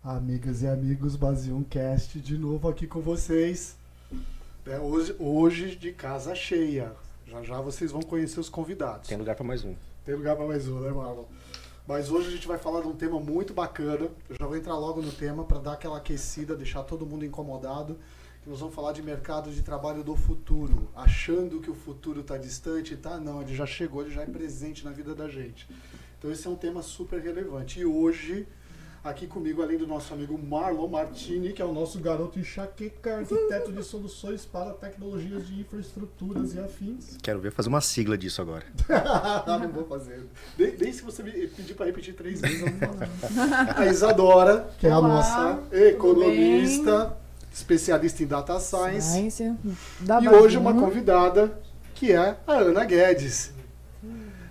Amigas e amigos, Base1Cast de novo aqui com vocês. Hoje de casa cheia. Já já vocês vão conhecer os convidados. Tem lugar para mais um. Tem lugar para mais um, né, Marlon? Mas hoje a gente vai falar de um tema muito bacana. Eu já vou entrar logo no tema para dar aquela aquecida, deixar todo mundo incomodado. Nós vamos falar de mercado de trabalho do futuro. Achando que o futuro está distante, tá? Não, ele já chegou, ele já é presente na vida da gente. Então esse é um tema super relevante. E hoje, aqui comigo, além do nosso amigo Marlon Martini, que é o nosso garoto enxaqueca, arquiteto de soluções para tecnologias de infraestruturas e afins. Quero ver fazer uma sigla disso agora. Não vou fazer. Nem se você me pedir para repetir 3 vezes, eu não falo. A Isadora, que é a nossa economista, especialista em data science. E hoje uma convidada, que é a Ana Guedes.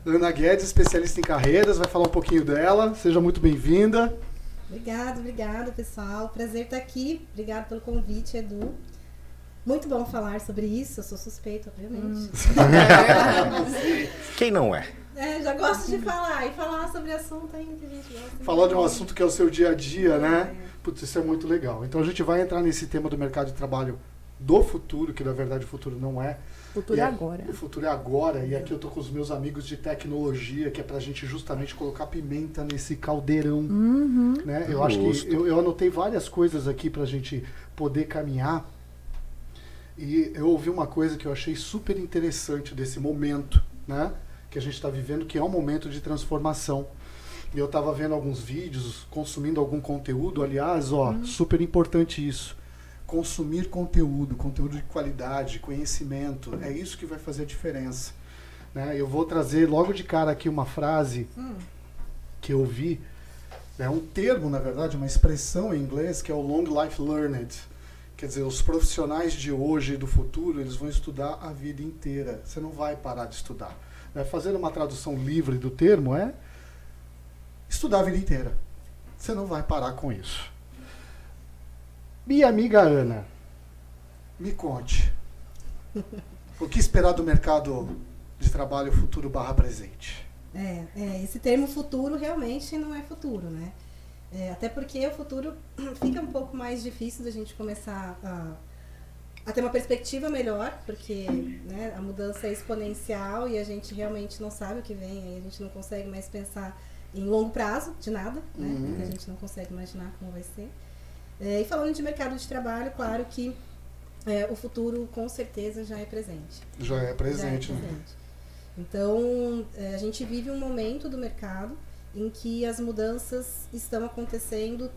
Ana Guedes, especialista em carreiras, vai falar um pouquinho dela. Seja muito bem-vinda. Obrigada, pessoal. Prazer estar aqui. Obrigada pelo convite, Edu. Muito bom falar sobre isso. Eu sou suspeita, obviamente. Quem não é? Já gosto de falar. E falar sobre assunto aí que a gente gosta. Falar de um assunto que é o seu dia a dia, né? Putz, isso é muito legal. Então a gente vai entrar nesse tema do mercado de trabalho do futuro, que na verdade o futuro não é. O futuro é agora. O futuro é agora. E aqui eu tô com os meus amigos de tecnologia, que é pra gente justamente colocar pimenta nesse caldeirão. Né? Eu acho que eu anotei várias coisas aqui pra gente poder caminhar. E eu ouvi uma coisa que eu achei super interessante desse momento, né? Que a gente está vivendo, que é um momento de transformação. E eu estava vendo alguns vídeos, consumindo algum conteúdo. Aliás, super importante isso. Consumir conteúdo de qualidade, conhecimento, é isso que vai fazer a diferença. Né? Eu vou trazer logo de cara aqui uma frase que eu vi, é um termo, na verdade, uma expressão em inglês, que é o Long Life Learned. Quer dizer, os profissionais de hoje e do futuro, eles vão estudar a vida inteira. Você não vai parar de estudar. Fazendo uma tradução livre do termo, é estudar a vida inteira. Você não vai parar com isso. Minha amiga Ana, me conte, o que esperar do mercado de trabalho futuro / presente? Esse termo futuro realmente não é futuro, né? Até porque o futuro fica um pouco mais difícil da gente começar a ter uma perspectiva melhor, porque né, a mudança é exponencial e a gente realmente não sabe o que vem, aí a gente não consegue mais pensar em longo prazo de nada, né? Porque a gente não consegue imaginar como vai ser. E falando de mercado de trabalho, claro que o futuro com certeza já é presente. Já é presente, né? Então, a gente vive um momento do mercado em que as mudanças estão acontecendo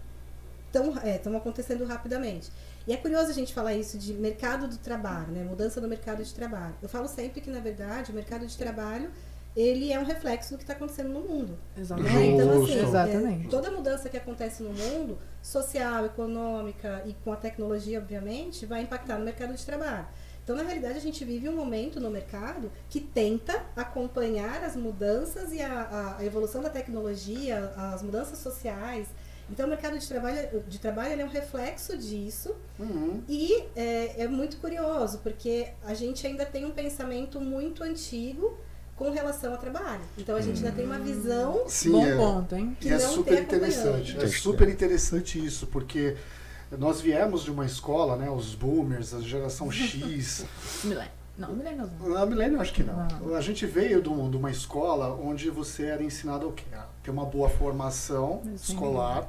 rapidamente. E é curioso a gente falar isso de mercado do trabalho, né? Mudança no mercado de trabalho. Eu falo sempre que, na verdade, o mercado de trabalho ele é um reflexo do que está acontecendo no mundo. Exatamente. Né? Então, assim, Exatamente. Toda mudança que acontece no mundo, social, econômica e com a tecnologia, obviamente, vai impactar no mercado de trabalho. Então, na realidade, a gente vive um momento no mercado que tenta acompanhar as mudanças e a evolução da tecnologia, as mudanças sociais. Então, o mercado de trabalho ele é um reflexo disso. E é muito curioso, porque a gente ainda tem um pensamento muito antigo com relação ao trabalho. Então a gente ainda tem uma visão. Sim, bom ponto, hein? E é super interessante. É super interessante isso, porque nós viemos de uma escola, né? Os boomers, a geração X. Milênio não. Não, milênio acho que não. A gente veio de uma escola onde você era ensinado o quê? A ter uma boa formação escolar,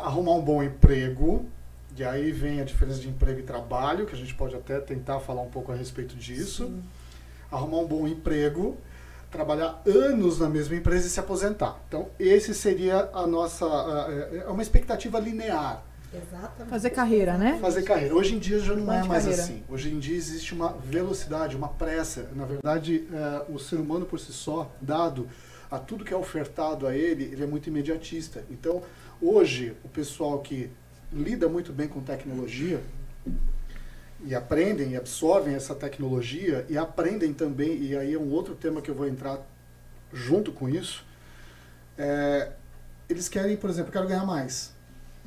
arrumar um bom emprego. E aí vem a diferença de emprego e trabalho, que a gente pode até tentar falar um pouco a respeito disso. Sim. Arrumar um bom emprego, trabalhar anos na mesma empresa e se aposentar. Então, esse seria a nossa... uma expectativa linear. Exatamente. Fazer carreira, né? Fazer carreira. Hoje em dia já não é mais carreira. assim. Hoje em dia existe uma velocidade, uma pressa. Na verdade, o ser humano por si só, dado a tudo que é ofertado a ele é muito imediatista. Então, hoje, o pessoal que lida muito bem com tecnologia e aprendem e absorvem essa tecnologia e aprendem também, e aí é um outro tema que eu vou entrar junto com isso, eles querem, por exemplo, eu quero ganhar mais.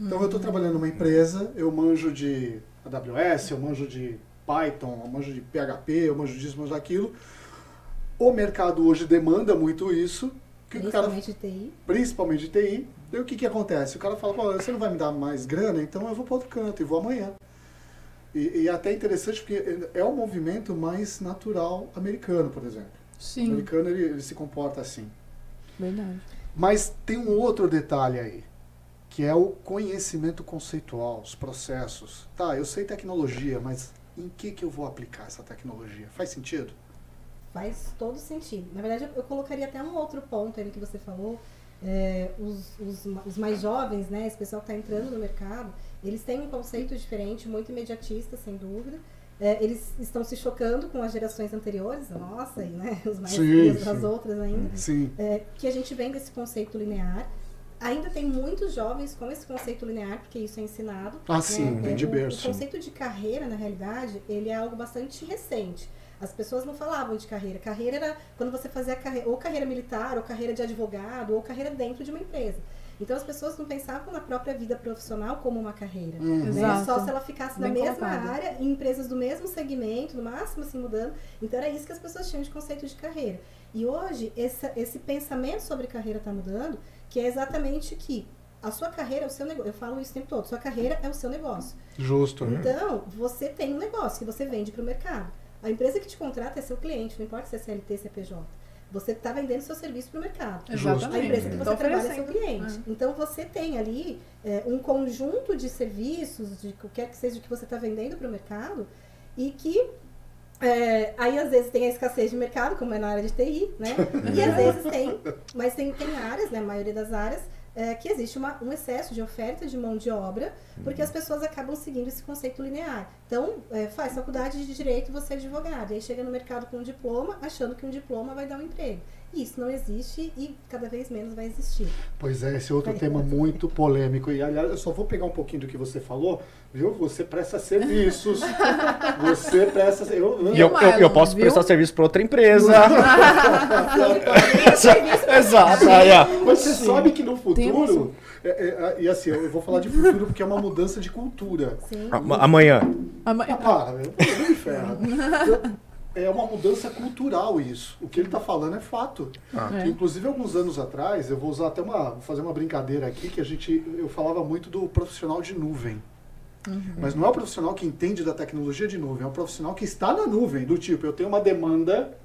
Então eu estou trabalhando numa empresa, eu manjo de AWS, eu manjo de Python, eu manjo de PHP, eu manjo disso, eu manjo daquilo. O mercado hoje demanda muito isso, Principalmente de TI. Principalmente de TI. E o que acontece? O cara fala, pô, você não vai me dar mais grana, então eu vou para outro canto e vou amanhã. E é até interessante porque é um movimento mais natural americano, por exemplo. Sim. O americano ele se comporta assim. Verdade. Mas tem um outro detalhe aí, que é o conhecimento conceitual, os processos. Tá, eu sei tecnologia, mas em que eu vou aplicar essa tecnologia? Faz sentido? Faz todo sentido. Na verdade, eu colocaria até um outro ponto aí no que você falou. Os mais jovens, né, esse pessoal que está entrando no mercado, eles têm um conceito diferente, muito imediatista, sem dúvida. Eles estão se chocando com as gerações anteriores, a nossa e, né, os mais as outras ainda, que a gente vem desse conceito linear. Ainda tem muitos jovens com esse conceito linear, porque isso é ensinado. Sim, bem de berço. O conceito de carreira, na realidade, ele é algo bastante recente. As pessoas não falavam de carreira. Carreira era quando você fazia ou carreira militar, ou carreira de advogado, ou carreira dentro de uma empresa. Então as pessoas não pensavam na própria vida profissional como uma carreira. Né? Só se ela ficasse na mesma área, em empresas do mesmo segmento, no máximo assim mudando. Então era isso que as pessoas tinham de conceito de carreira. E hoje esse pensamento sobre carreira está mudando, que é exatamente que a sua carreira é o seu negócio. Eu falo isso o tempo todo. Sua carreira é o seu negócio. Justo. Então, você tem um negócio que você vende para o mercado. A empresa que te contrata é seu cliente, não importa se é CLT, se é PJ. Você está vendendo seu serviço para o mercado. Exatamente. A empresa que você trabalha é seu cliente. Então, você tem ali um conjunto de serviços, de qualquer que seja que você está vendendo para o mercado, e que aí às vezes tem a escassez de mercado, como é na área de TI, né? E às vezes tem, mas tem áreas, né? A maioria das áreas, que existe um excesso de oferta de mão de obra, porque as pessoas acabam seguindo esse conceito linear. Então, faz faculdade de Direito, você é advogado, aí chega no mercado com um diploma, achando que um diploma vai dar um emprego. E isso não existe e cada vez menos vai existir. Pois é, esse é outro tema muito polêmico. E, aliás, eu só vou pegar um pouquinho do que você falou, viu? Você presta serviços, você presta... Eu posso prestar serviço para outra empresa. Exato. Mas você sabe que no futuro... e assim, eu vou falar de futuro porque é uma mudança de cultura. Sim. Amanhã. Eu me ferro. É uma mudança cultural isso. O que ele está falando é fato. Inclusive, alguns anos atrás, eu vou usar até vou fazer uma brincadeira aqui, que eu falava muito do profissional de nuvem. Mas não é o profissional que entende da tecnologia de nuvem, é o profissional que está na nuvem, do tipo, eu tenho uma demanda,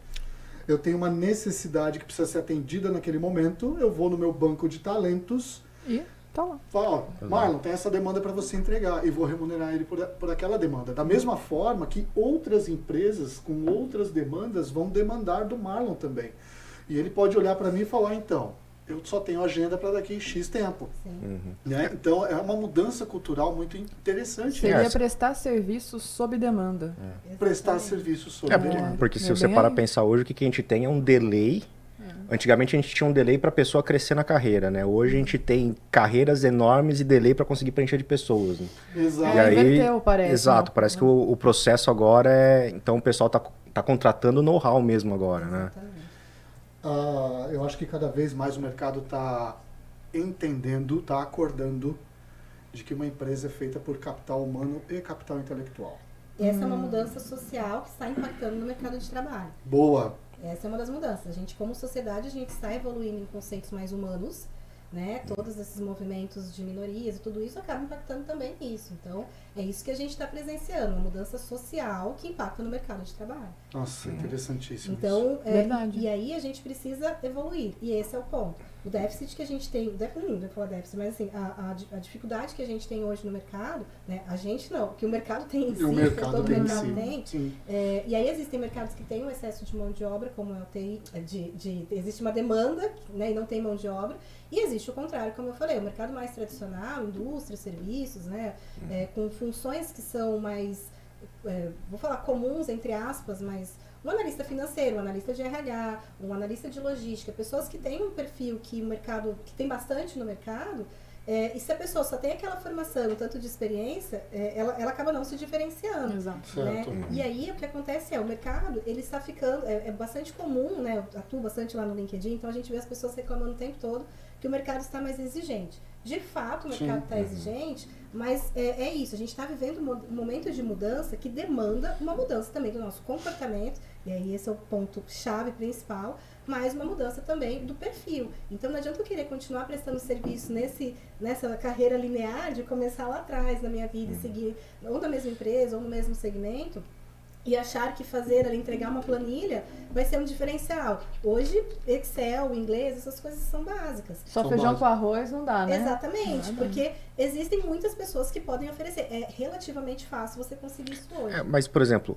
eu tenho uma necessidade que precisa ser atendida naquele momento, eu vou no meu banco de talentos e tá lá. Fala, Marlon, tem essa demanda para você entregar e vou remunerar ele por aquela demanda. Da mesma forma que outras empresas com outras demandas vão demandar do Marlon também. E ele pode olhar para mim e falar, então, eu só tenho agenda para daqui X tempo. Né? Então, é uma mudança cultural muito interessante. Seria prestar serviços sob demanda. Prestar serviços sob demanda. Porque se você parar a pensar hoje, o que a gente tem é um delay. Antigamente a gente tinha um delay para a pessoa crescer na carreira, né? Hoje a gente tem carreiras enormes e delay para conseguir preencher de pessoas. Né? Exato. E aí, inverteu, parece. Exato, parece que o processo agora então o pessoal tá contratando know-how mesmo agora, né? Eu acho que cada vez mais o mercado está entendendo, está acordando de que uma empresa é feita por capital humano e capital intelectual. Essa é uma mudança social que está impactando no mercado de trabalho. Boa. Essa é uma das mudanças. A gente, como sociedade, a gente está evoluindo em conceitos mais humanos, né? Todos esses movimentos de minorias e tudo isso acaba impactando também nisso. Então, é isso que a gente está presenciando, uma mudança social que impacta no mercado de trabalho. Nossa, interessantíssimo. Então, verdade. E aí a gente precisa evoluir. E esse é o ponto. O déficit que a gente tem, não vou falar déficit, mas assim, a dificuldade que a gente tem hoje no mercado, né? A gente não, que o mercado tem em si, o mercado todo tem mercado sim. tem. Sim. E aí existem mercados que têm um excesso de mão de obra, como é o TI, existe uma demanda, né, e não tem mão de obra, e existe o contrário, como eu falei, o mercado mais tradicional, indústria, serviços, né, com funções que são mais, vou falar comuns, entre aspas, mas um analista financeiro, um analista de RH, um analista de logística, pessoas que têm um perfil que tem bastante no mercado, e se a pessoa só tem aquela formação, tanto de experiência, ela acaba não se diferenciando. Exato. Né? E aí o que acontece o mercado, ele está ficando, é bastante comum, né? Eu atuo bastante lá no LinkedIn, então a gente vê as pessoas reclamando o tempo todo que o mercado está mais exigente. De fato, o mercado está exigente, mas é isso, a gente está vivendo um momento de mudança que demanda uma mudança também do nosso comportamento, e aí esse é o ponto-chave principal, mas uma mudança também do perfil. Então não adianta eu querer continuar prestando serviço nessa carreira linear de começar lá atrás na minha vida e seguir ou na mesma empresa ou no mesmo segmento, e achar que fazer ali, entregar uma planilha vai ser um diferencial. Hoje, Excel, inglês, essas coisas são básicas. Só feijão com arroz não dá, né? Exatamente, porque existem muitas pessoas que podem oferecer. É relativamente fácil você conseguir isso hoje. Mas, por exemplo,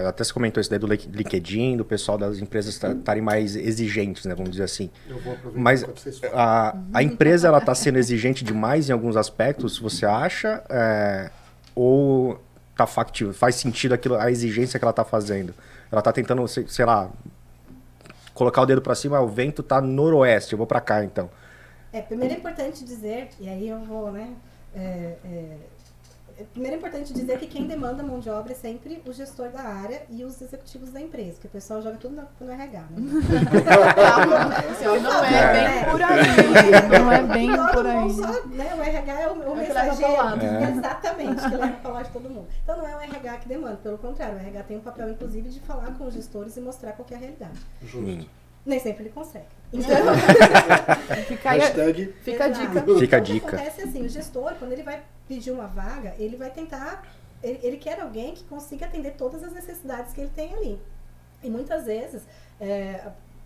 até você comentou isso daí do LinkedIn, do pessoal das empresas estarem mais exigentes, né? Vamos dizer assim. Eu vou aproveitar. Mas a empresa, ela está sendo exigente demais em alguns aspectos, você acha? Ou tá factível, faz sentido a exigência que ela tá fazendo? Ela tá tentando, sei lá, colocar o dedo para cima, o vento tá noroeste, eu vou para cá, então. Primeiro é importante dizer, e aí eu vou, né, primeiro é importante dizer que quem demanda mão de obra é sempre o gestor da área e os executivos da empresa, que o pessoal joga tudo no RH, né? Não é bem por aí. Não é bem por aí. Só, né, o RH é o mensageiro. Exatamente, que leva pra lá de todo mundo. Então não é o RH que demanda, pelo contrário, o RH tem um papel, inclusive, de falar com os gestores e mostrar qual que é a realidade. Justo. Nem sempre ele consegue. Então, fica a dica. Fica a dica. O que acontece assim, o gestor, quando ele vai pedir uma vaga, ele vai tentar, ele quer alguém que consiga atender todas as necessidades que ele tem ali. E muitas vezes,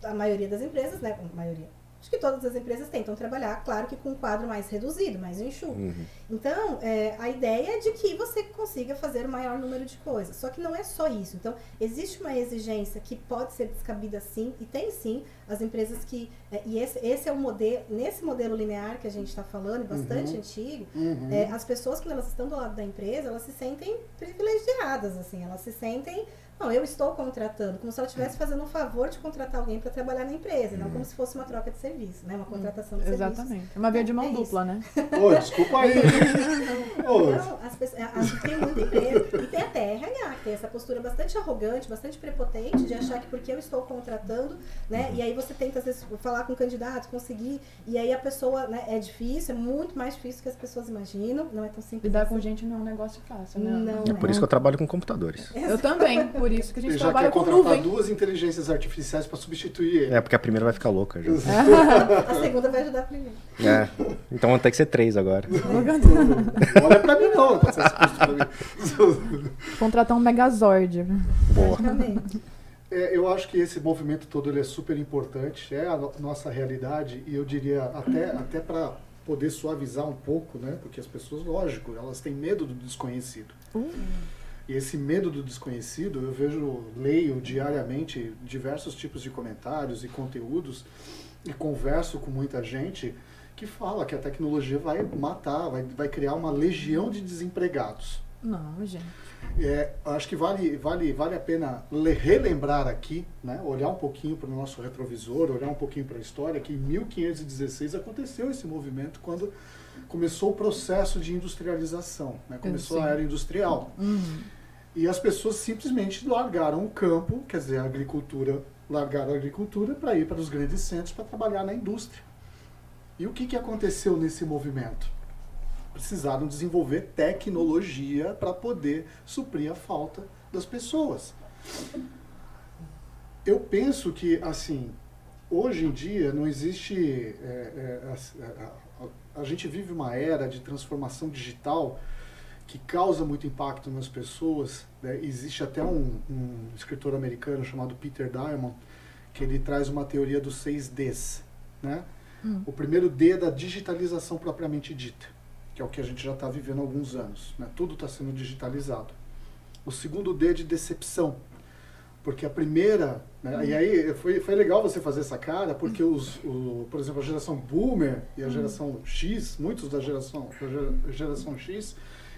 a maioria das empresas, né, acho que todas as empresas tentam trabalhar, claro que com um quadro mais reduzido, mais enxuto. Então, a ideia é de que você consiga fazer o maior número de coisas. Só que não é só isso. Então, existe uma exigência que pode ser descabida sim, e tem sim, as empresas que... e esse é o modelo, nesse modelo linear que a gente está falando, bastante antigo, as pessoas, quando elas estão do lado da empresa, elas se sentem privilegiadas, assim, elas se sentem... Não, eu estou contratando, como se ela estivesse fazendo um favor de contratar alguém para trabalhar na empresa, não como se fosse uma troca de serviço, né? Uma contratação de serviço. Exatamente. Uma via de mão dupla, né? Ô, desculpa aí. Então, tem muita empresa, e tem até RH, que tem essa postura bastante arrogante, bastante prepotente, de achar que porque eu estou contratando, né? E aí você tenta, às vezes, falar com o candidato, conseguir, e aí a pessoa, né? É difícil, é muito mais difícil do que as pessoas imaginam, não é tão simples. Lidar com gente não é um negócio fácil, né? Não é por isso que eu trabalho com computadores. Eu também, por isso que a gente já trabalha quer com contratar nuvem. 2 inteligências artificiais para substituir ele. Porque a primeira vai ficar louca já. A segunda vai ajudar a primeira. Então vão ter que ser 3 agora. Olha pra mim não, tá sendo exposto pra mim. Contratar um Megazord. Boa. Eu acho que esse movimento todo ele é super importante, é a nossa realidade, e eu diria até para poder suavizar um pouco, né? Porque as pessoas, lógico, elas têm medo do desconhecido. E esse medo do desconhecido, eu leio diariamente diversos tipos de comentários e conteúdos e converso com muita gente que fala que a tecnologia vai matar, vai criar uma legião de desempregados. Não, gente. Acho que vale a pena relembrar aqui, né? Olhar um pouquinho para o nosso retrovisor, olhar um pouquinho para a história, que em 1516 aconteceu esse movimento quando começou o processo de industrialização, né? Começou a era industrial. E as pessoas simplesmente largaram o campo, quer dizer, largaram a agricultura para ir para os grandes centros para trabalhar na indústria. E o que aconteceu nesse movimento? Precisaram desenvolver tecnologia para poder suprir a falta das pessoas. Eu penso que, assim, hoje em dia não existe... a gente vive uma era de transformação digital que causa muito impacto nas pessoas, né? Existe até um escritor americano chamado Peter Diamond, que ele traz uma teoria dos 6 Ds, né? O primeiro D é da digitalização propriamente dita, que é o que a gente já está vivendo há alguns anos, né? Tudo está sendo digitalizado. O segundo D é de decepção, porque a primeira... Né? E aí foi legal você fazer essa cara, porque por exemplo, a geração Boomer e a geração X, muitos da geração X,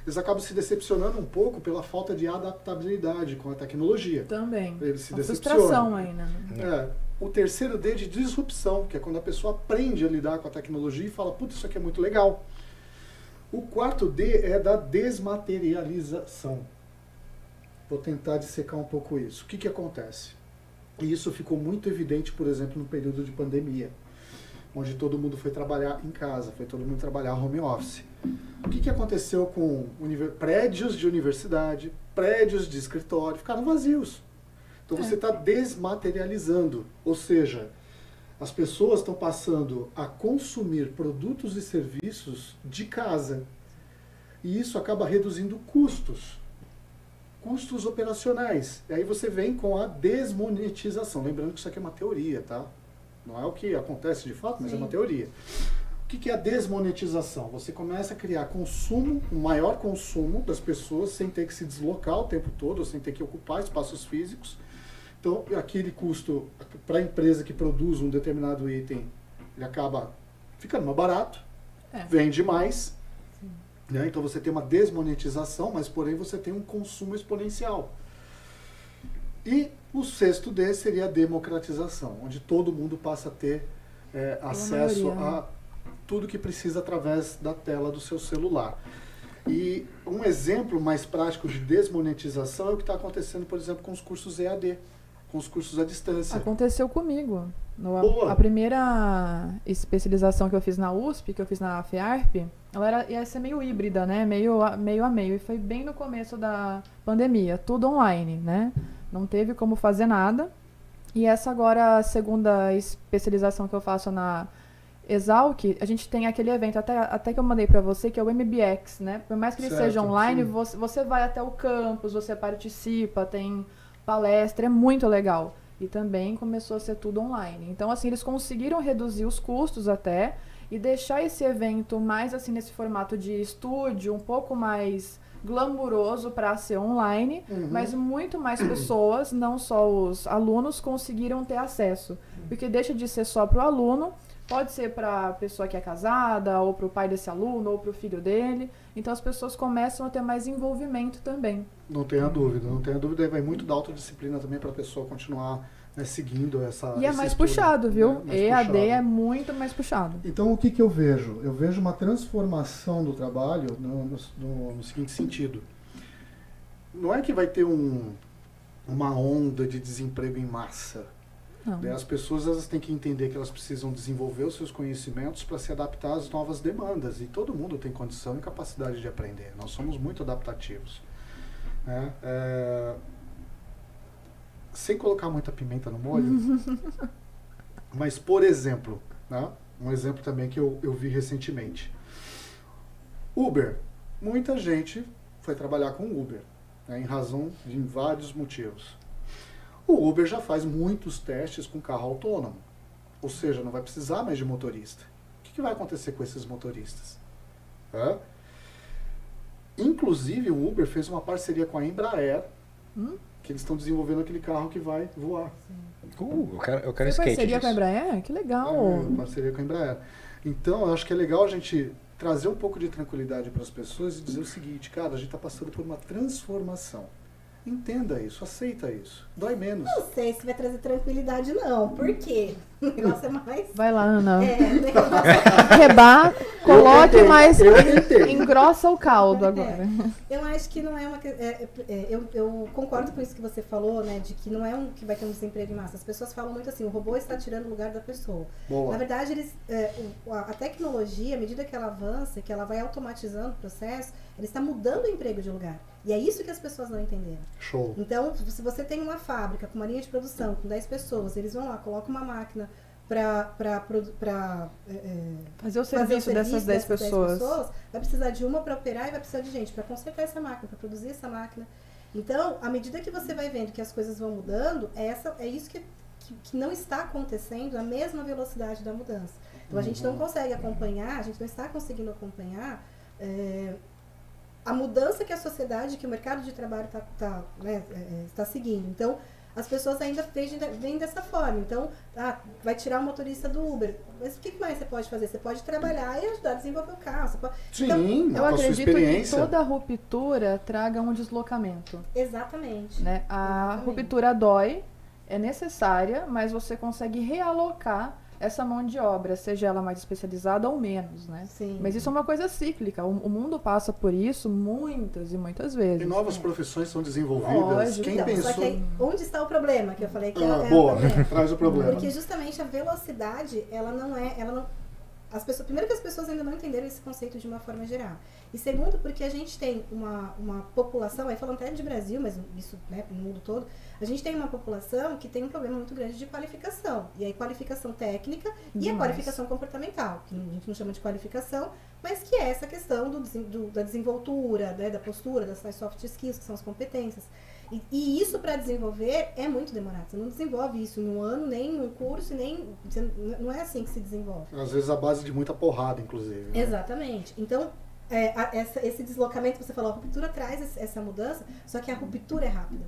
eles acabam se decepcionando um pouco pela falta de adaptabilidade com a tecnologia. Também. Eles se decepcionam. Frustração aí, né? O terceiro D é de disrupção, que é quando a pessoa aprende a lidar com a tecnologia e fala, putz, isso aqui é muito legal. O quarto D é da desmaterialização. Vou tentar dissecar um pouco isso. O que acontece? E isso ficou muito evidente, por exemplo, no período de pandemia, onde todo mundo foi trabalhar em casa, foi todo mundo trabalhar home office. O que aconteceu com prédios de universidade, prédios de escritório, ficaram vazios. Então você está desmaterializando, ou seja, As pessoas estão passando a consumir produtos e serviços de casa. E isso acaba reduzindo custos operacionais. E aí você vem com a desmonetização. Lembrando que isso aqui é uma teoria, tá? Não é o que acontece de fato, mas é uma teoria. O que é a desmonetização? Você começa a criar consumo, um maior consumo das pessoas sem ter que se deslocar o tempo todo, sem ter que ocupar espaços físicos. Então, aquele custo para a empresa que produz um determinado item, ele acaba ficando mais barato, vende mais. Né? Então, você tem uma desmonetização, mas, porém, você tem um consumo exponencial. E o sexto D seria a democratização, onde todo mundo passa a ter acesso a tudo que precisa através da tela do seu celular. E um exemplo mais prático de desmonetização é o que está acontecendo, por exemplo, com os cursos EAD, com os cursos à distância. Aconteceu comigo. A primeira especialização que eu fiz na USP, que eu fiz na FEARP, ela ia ser meio híbrida, né? Meio a meio. E foi bem no começo da pandemia, tudo online, né? Não teve como fazer nada. E essa agora, a segunda especialização que eu faço na Exalc, a gente tem aquele evento, até que eu mandei para você, que é o MBX, né? Por mais que ele seja online, você vai até o campus, você participa, tem palestra, é muito legal. E também começou a ser tudo online. Então, assim, eles conseguiram reduzir os custos até e deixar esse evento mais, assim, nesse formato de estúdio, um pouco mais glamuroso para ser online, mas muito mais pessoas, não só os alunos, conseguiram ter acesso. Porque deixa de ser só para o aluno, pode ser para a pessoa que é casada, ou para o pai desse aluno, ou para o filho dele. Então as pessoas começam a ter mais envolvimento também. Não tenha dúvida, não tenha dúvida. E vai muito da autodisciplina também para a pessoa continuar, né, seguindo essa... E é mais puxado, viu? EAD é muito mais puxado. Então o que eu vejo? Eu vejo uma transformação do trabalho no seguinte sentido. Não é que vai ter uma onda de desemprego em massa. Não. As pessoas elas têm que entender que elas precisam desenvolver os seus conhecimentos para se adaptar às novas demandas. E todo mundo tem condição e capacidade de aprender. Nós somos muito adaptativos. Né? Sem colocar muita pimenta no molho. Mas, por exemplo, né? Um exemplo também que eu vi recentemente. Uber. Muita gente foi trabalhar com Uber, né? Em razão de vários motivos. O Uber já faz muitos testes com carro autônomo, ou seja, não vai precisar mais de motorista. O que vai acontecer com esses motoristas? Inclusive, o Uber fez uma parceria com a Embraer, que eles estão desenvolvendo aquele carro que vai voar. Eu quero skate. Parceria com a Embraer? Que legal! Parceria com a Embraer. Então, eu acho que é legal a gente trazer um pouco de tranquilidade para as pessoas e dizer o seguinte, cara, a gente está passando por uma transformação. Entenda isso, aceita isso. Dói menos. Não sei se vai trazer tranquilidade, não. Por quê? O negócio é mais... Vai lá, Ana. Rebar, coloque mais... Engrossa o caldo agora. Eu acho que não é uma... eu concordo com isso que você falou, né? De que não é que vai ter um desemprego em massa. As pessoas falam muito assim, o robô está tirando o lugar da pessoa. Boa. Na verdade, a tecnologia, à medida que ela avança, que ela vai automatizando o processo, ela está mudando o emprego de lugar. E é isso que as pessoas não entenderam. Show. Então, se você tem uma fábrica com uma linha de produção, com 10 pessoas, eles vão lá, colocam uma máquina para fazer o serviço dessas 10 pessoas. Vai precisar de uma para operar e vai precisar de gente para consertar essa máquina, para produzir essa máquina. Então, à medida que você vai vendo que as coisas vão mudando, é isso que não está acontecendo na mesma velocidade da mudança. Então, a gente não consegue acompanhar, a gente não está conseguindo acompanhar a mudança que a sociedade, que o mercado de trabalho está seguindo. Então, as pessoas ainda veem dessa forma. Então, vai tirar o motorista do Uber. Mas o que mais você pode fazer? Você pode trabalhar e ajudar a desenvolver o carro. Você pode... Sim, então, eu acredito que toda ruptura traga um deslocamento. Exatamente. Né? A ruptura dói, é necessária, mas você consegue realocar essa mão de obra, seja ela mais especializada ou menos, né? Sim. Mas isso é uma coisa cíclica. O mundo passa por isso muitas e muitas vezes. E novas profissões são desenvolvidas. Lógico. Quem Então, pensou... só que aí, onde está o problema? Que eu falei que boa, o problema. traz o problema. Porque justamente a velocidade, primeiro que as pessoas ainda não entenderam esse conceito de uma forma geral. E segundo, porque a gente tem uma população, aí falando até de Brasil, mas isso, né, no mundo todo, a gente tem uma população que tem um problema muito grande de qualificação. E aí qualificação técnica e a qualificação comportamental, que a gente não chama de qualificação, mas que é essa questão da desenvoltura, né, da postura, das soft skills, que são as competências. E isso para desenvolver é muito demorado. Você não desenvolve isso em um ano, nem em um curso, não é assim que se desenvolve. Às vezes a base de muita porrada, inclusive. Né? Exatamente. Então, esse deslocamento que você falou, a ruptura traz essa mudança, só que a ruptura é rápida.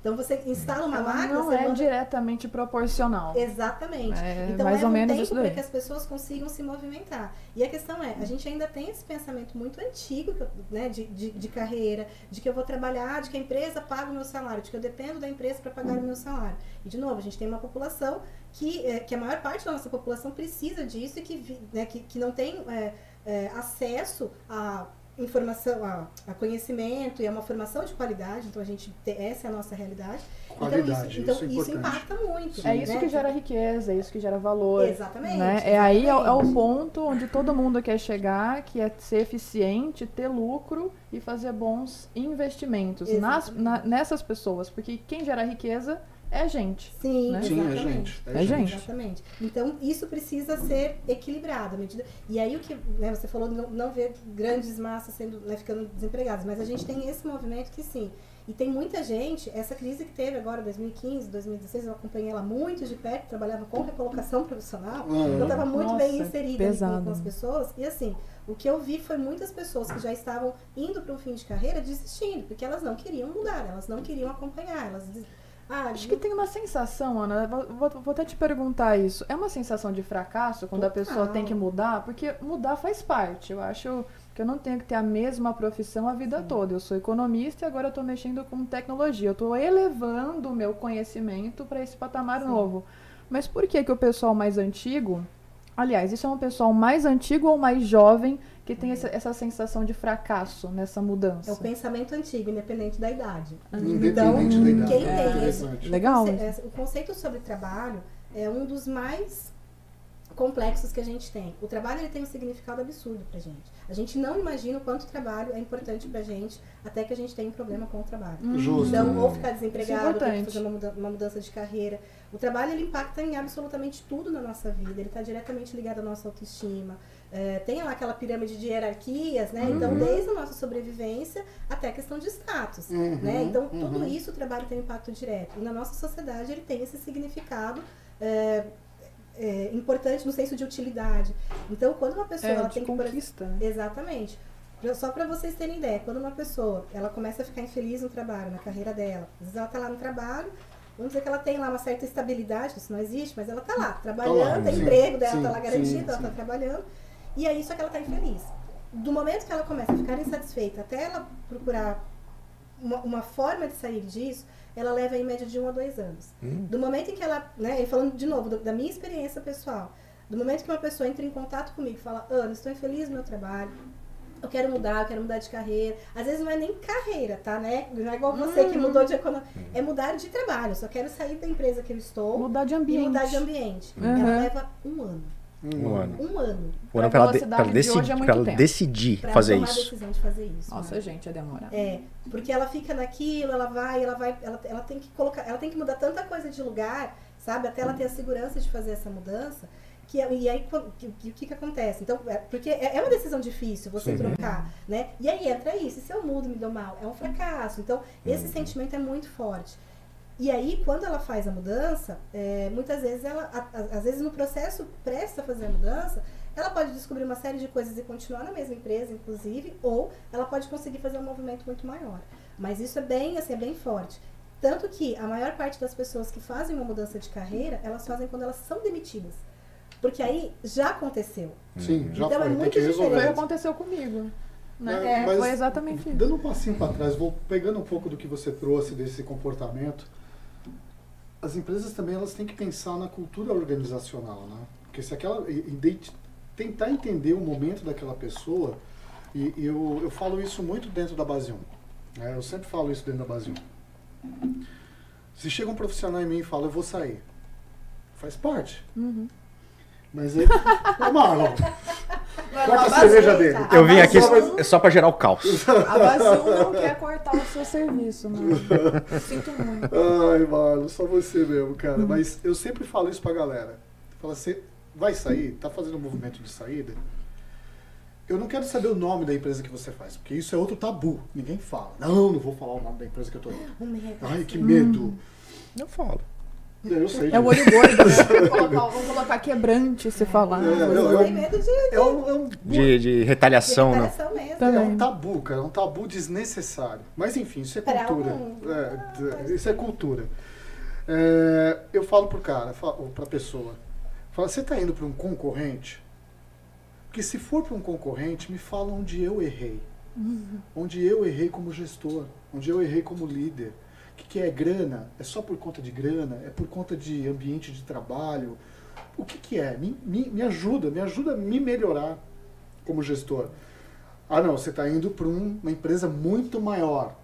Então você instala uma máquina... Não é diretamente proporcional. Exatamente. Então mais ou menos isso daí. Para que as pessoas consigam se movimentar. E a questão a gente ainda tem esse pensamento muito antigo, né, de carreira, de que eu vou trabalhar, de que a empresa paga o meu salário, de que eu dependo da empresa para pagar o meu salário. E de novo, a gente tem uma população que a maior parte da nossa população precisa disso e que não tem acesso a informação, a conhecimento e a uma formação de qualidade. Então essa é a nossa realidade. Qualidade, então isso é isso impacta muito. Sim. É isso, né, que gera riqueza, é isso que gera valor. Exatamente. Né? Exatamente. Aí é o ponto onde todo mundo quer chegar, que é ser eficiente, ter lucro e fazer bons investimentos nessas pessoas, porque quem gera riqueza é a gente. Sim, né? exatamente. É gente. Exatamente. Então, isso precisa ser equilibrado. E aí, você falou de não ver grandes massas ficando desempregadas, mas a gente tem esse movimento que sim. E tem muita gente, essa crise que teve agora, 2015, 2016, eu acompanhei ela muito de perto, trabalhava com recolocação profissional, então estava muito bem inserida com as pessoas. E assim, o que eu vi foi muitas pessoas que já estavam indo para um fim de carreira desistindo, porque elas não queriam mudar, elas não queriam acompanhar, acho que tem uma sensação, Ana, vou até te perguntar isso. É uma sensação de fracasso quando a pessoa tem que mudar? Porque mudar faz parte. Eu acho que eu não tenho que ter a mesma profissão a vida toda. Eu sou economista e agora eu estou mexendo com tecnologia. Eu estou elevando o meu conhecimento para esse patamar novo. Mas por que o pessoal mais antigo... Aliás, isso é um pessoal mais antigo ou mais jovem que tem essa sensação de fracasso nessa mudança? É o pensamento antigo, independente da idade. Independente da idade. Quem tem esse... Legal. O conceito sobre trabalho é um dos mais complexos que a gente tem. O trabalho ele tem um significado absurdo pra gente. A gente não imagina o quanto o trabalho é importante pra gente até que a gente tem um problema com o trabalho. Justo. Então, ou ficar desempregado, ou fazer uma mudança de carreira. O trabalho ele impacta em absolutamente tudo na nossa vida. Ele está diretamente ligado à nossa autoestima. Tem lá aquela pirâmide de hierarquias, né? Então, desde a nossa sobrevivência até a questão de status, né? Então, tudo isso o trabalho tem impacto direto. E na nossa sociedade ele tem esse significado importante no senso de utilidade. Então, quando uma pessoa ela tem conquista, que... Exatamente. Só para vocês terem ideia, quando uma pessoa ela começa a ficar infeliz no trabalho, na carreira dela, às vezes ela está lá no trabalho, vamos dizer que ela tem lá uma certa estabilidade, isso não existe, mas ela está lá, trabalhando, o emprego dela está lá garantido, ela está trabalhando, e aí só que ela está infeliz. Do momento que ela começa a ficar insatisfeita, até ela procurar uma forma de sair disso, ela leva em média de 1 a 2 anos. Do momento em que ela, né, falando de novo da minha experiência pessoal, do momento que uma pessoa entra em contato comigo e fala, Ana, estou infeliz no meu trabalho, eu quero mudar de carreira. Às vezes não é nem carreira, tá, né? Não é igual você que mudou de economia. É mudar de trabalho. Só quero sair da empresa que eu estou. Mudar de ambiente. E mudar de ambiente. Ela leva 1 ano. Um ano. Um ano. Para ela decidir fazer isso. Tomar a decisão de fazer isso. Nossa, gente, é demorar. Porque ela fica naquilo, ela tem que colocar, ela tem que mudar tanta coisa de lugar, sabe? Até ela ter a segurança de fazer essa mudança. E aí, o que acontece? Então, porque é uma decisão difícil você trocar, né? E aí entra isso, e se eu mudo e me dou mal? É um fracasso. Então, esse sentimento é muito forte. E aí, quando ela faz a mudança, muitas vezes às vezes no processo prestes a fazer a mudança, ela pode descobrir uma série de coisas e continuar na mesma empresa, inclusive, ou ela pode conseguir fazer um movimento muito maior. Mas isso é bem forte. Tanto que a maior parte das pessoas que fazem uma mudança de carreira, elas fazem quando elas são demitidas. Porque aí já aconteceu. Sim, já então foi. É muito diferente. Foi o que aconteceu comigo. Né? Foi exatamente isso. Dando um passinho para trás, pegando um pouco do que você trouxe desse comportamento, as empresas também elas têm que pensar na cultura organizacional, né? Porque se tentar entender o momento daquela pessoa, e eu falo isso muito dentro da Base 1. Eu sempre falo isso dentro da Base 1. Se chega um profissional em mim e fala, eu vou sair, faz parte. Mas aí... Ô, Marlon, corta a cerveja dele. Eu vim aqui só pra gerar o caos. A Vazio não quer cortar o seu serviço, mano. Sinto muito. Ai, Marlon, só você mesmo, cara. Mas eu sempre falo isso pra galera. Fala assim, vai sair? Tá fazendo um movimento de saída? Eu não quero saber o nome da empresa que você faz, porque isso é outro tabu. Ninguém fala. Não vou falar o nome da empresa que eu tô indo. Ai, que medo. Eu falo. Eu sei. É o olho gordo, né? Vamos colocar quebrante se falar. De retaliação, né? É um tabu, cara. É um tabu desnecessário. Mas enfim, isso é cultura. Isso é cultura. Eu falo pro cara, ou pra pessoa. Fala, você tá indo pra um concorrente? Porque se for para um concorrente, me fala onde eu errei. Onde eu errei como gestor. Onde eu errei como líder. O que é grana? É só por conta de grana? É por conta de ambiente de trabalho? O que é? Me ajuda a me melhorar como gestor. Ah, não, você está indo para uma empresa muito maior.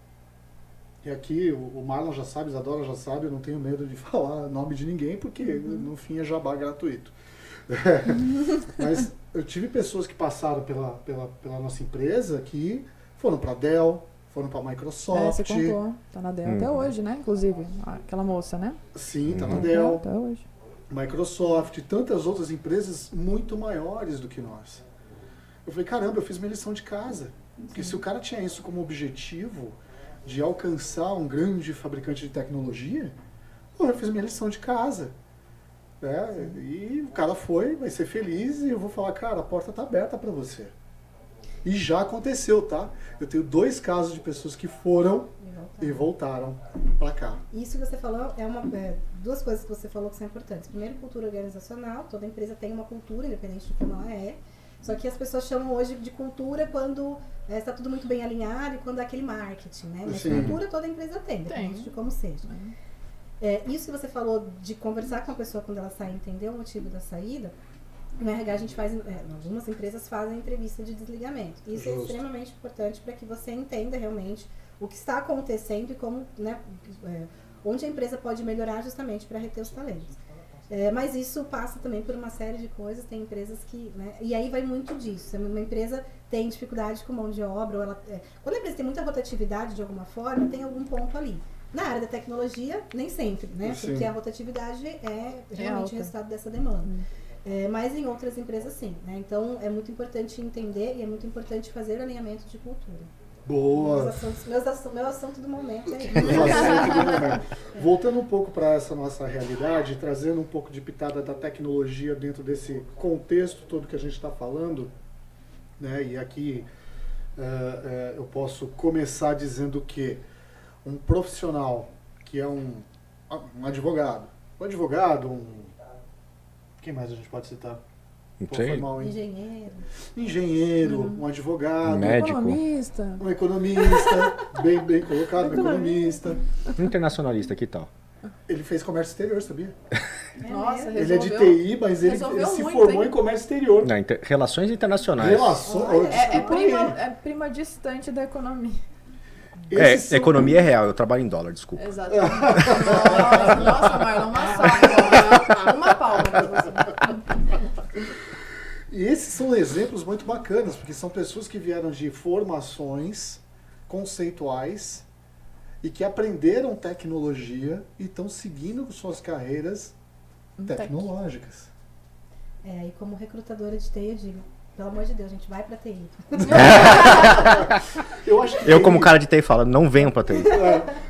E aqui o Marlon já sabe, a Isadora já sabe, eu não tenho medo de falar nome de ninguém, porque no fim é jabá gratuito. Mas eu tive pessoas que passaram pela nossa empresa que foram para a Dell, foram para a Microsoft. Você contou. Tá na Dell até hoje, né? Inclusive, aquela moça, né? Sim, tá na Dell. Até hoje. Microsoft e tantas outras empresas muito maiores do que nós. Eu falei, caramba, eu fiz minha lição de casa. Porque se o cara tinha isso como objetivo de alcançar um grande fabricante de tecnologia, eu fiz minha lição de casa. E o cara vai ser feliz e eu vou falar, cara, a porta tá aberta para você. E já aconteceu, tá? Eu tenho 2 casos de pessoas que foram e voltaram para cá. Isso que você falou duas coisas que você falou que são importantes. Primeiro, cultura organizacional. Toda empresa tem uma cultura, independente de como ela é. Só que as pessoas chamam hoje de cultura quando está tudo muito bem alinhado e quando é aquele marketing, né? Mas cultura toda empresa tem, independente de como seja. Isso que você falou de conversar com a pessoa quando ela sai, entender o motivo da saída. No RH a gente faz, algumas empresas fazem entrevista de desligamento. Isso é extremamente importante para que você entenda realmente o que está acontecendo e como, né, onde a empresa pode melhorar justamente para reter os talentos. Mas isso passa também por uma série de coisas. Tem empresas que, né, e aí vai muito disso. Uma empresa tem dificuldade com mão de obra, ou quando a empresa tem muita rotatividade de alguma forma, tem algum ponto ali. Na área da tecnologia, nem sempre, né? Sim. Porque a rotatividade é realmente o resultado dessa demanda. Mas em outras empresas, sim. Né? Então, é muito importante entender e é muito importante fazer alinhamento de cultura. Boa! Meu assunto do momento é isso. Voltando um pouco para essa nossa realidade, trazendo um pouco de pitada da tecnologia dentro desse contexto todo que a gente está falando, né? E aqui eu posso começar dizendo que um profissional que é um advogado, quem mais a gente pode citar? Engenheiro, um advogado, médico, um economista, bem colocado, um economista. Um internacionalista, que tal? Ele fez comércio exterior, sabia? Nossa, ele é de TI, mas ele se formou em comércio exterior. Não, relações internacionais. É prima distante da economia. Economia é real, eu trabalho em dólar, desculpa. Exatamente. Nossa, Marlon, uma salva. Uma palma pra você. E esses são exemplos muito bacanas, porque são pessoas que vieram de formações conceituais e que aprenderam tecnologia e estão seguindo suas carreiras tecnológicas. E como recrutadora de TI, eu digo, pelo amor de Deus, gente, vai pra TI. Eu como cara de TI, falo, não venham pra TI.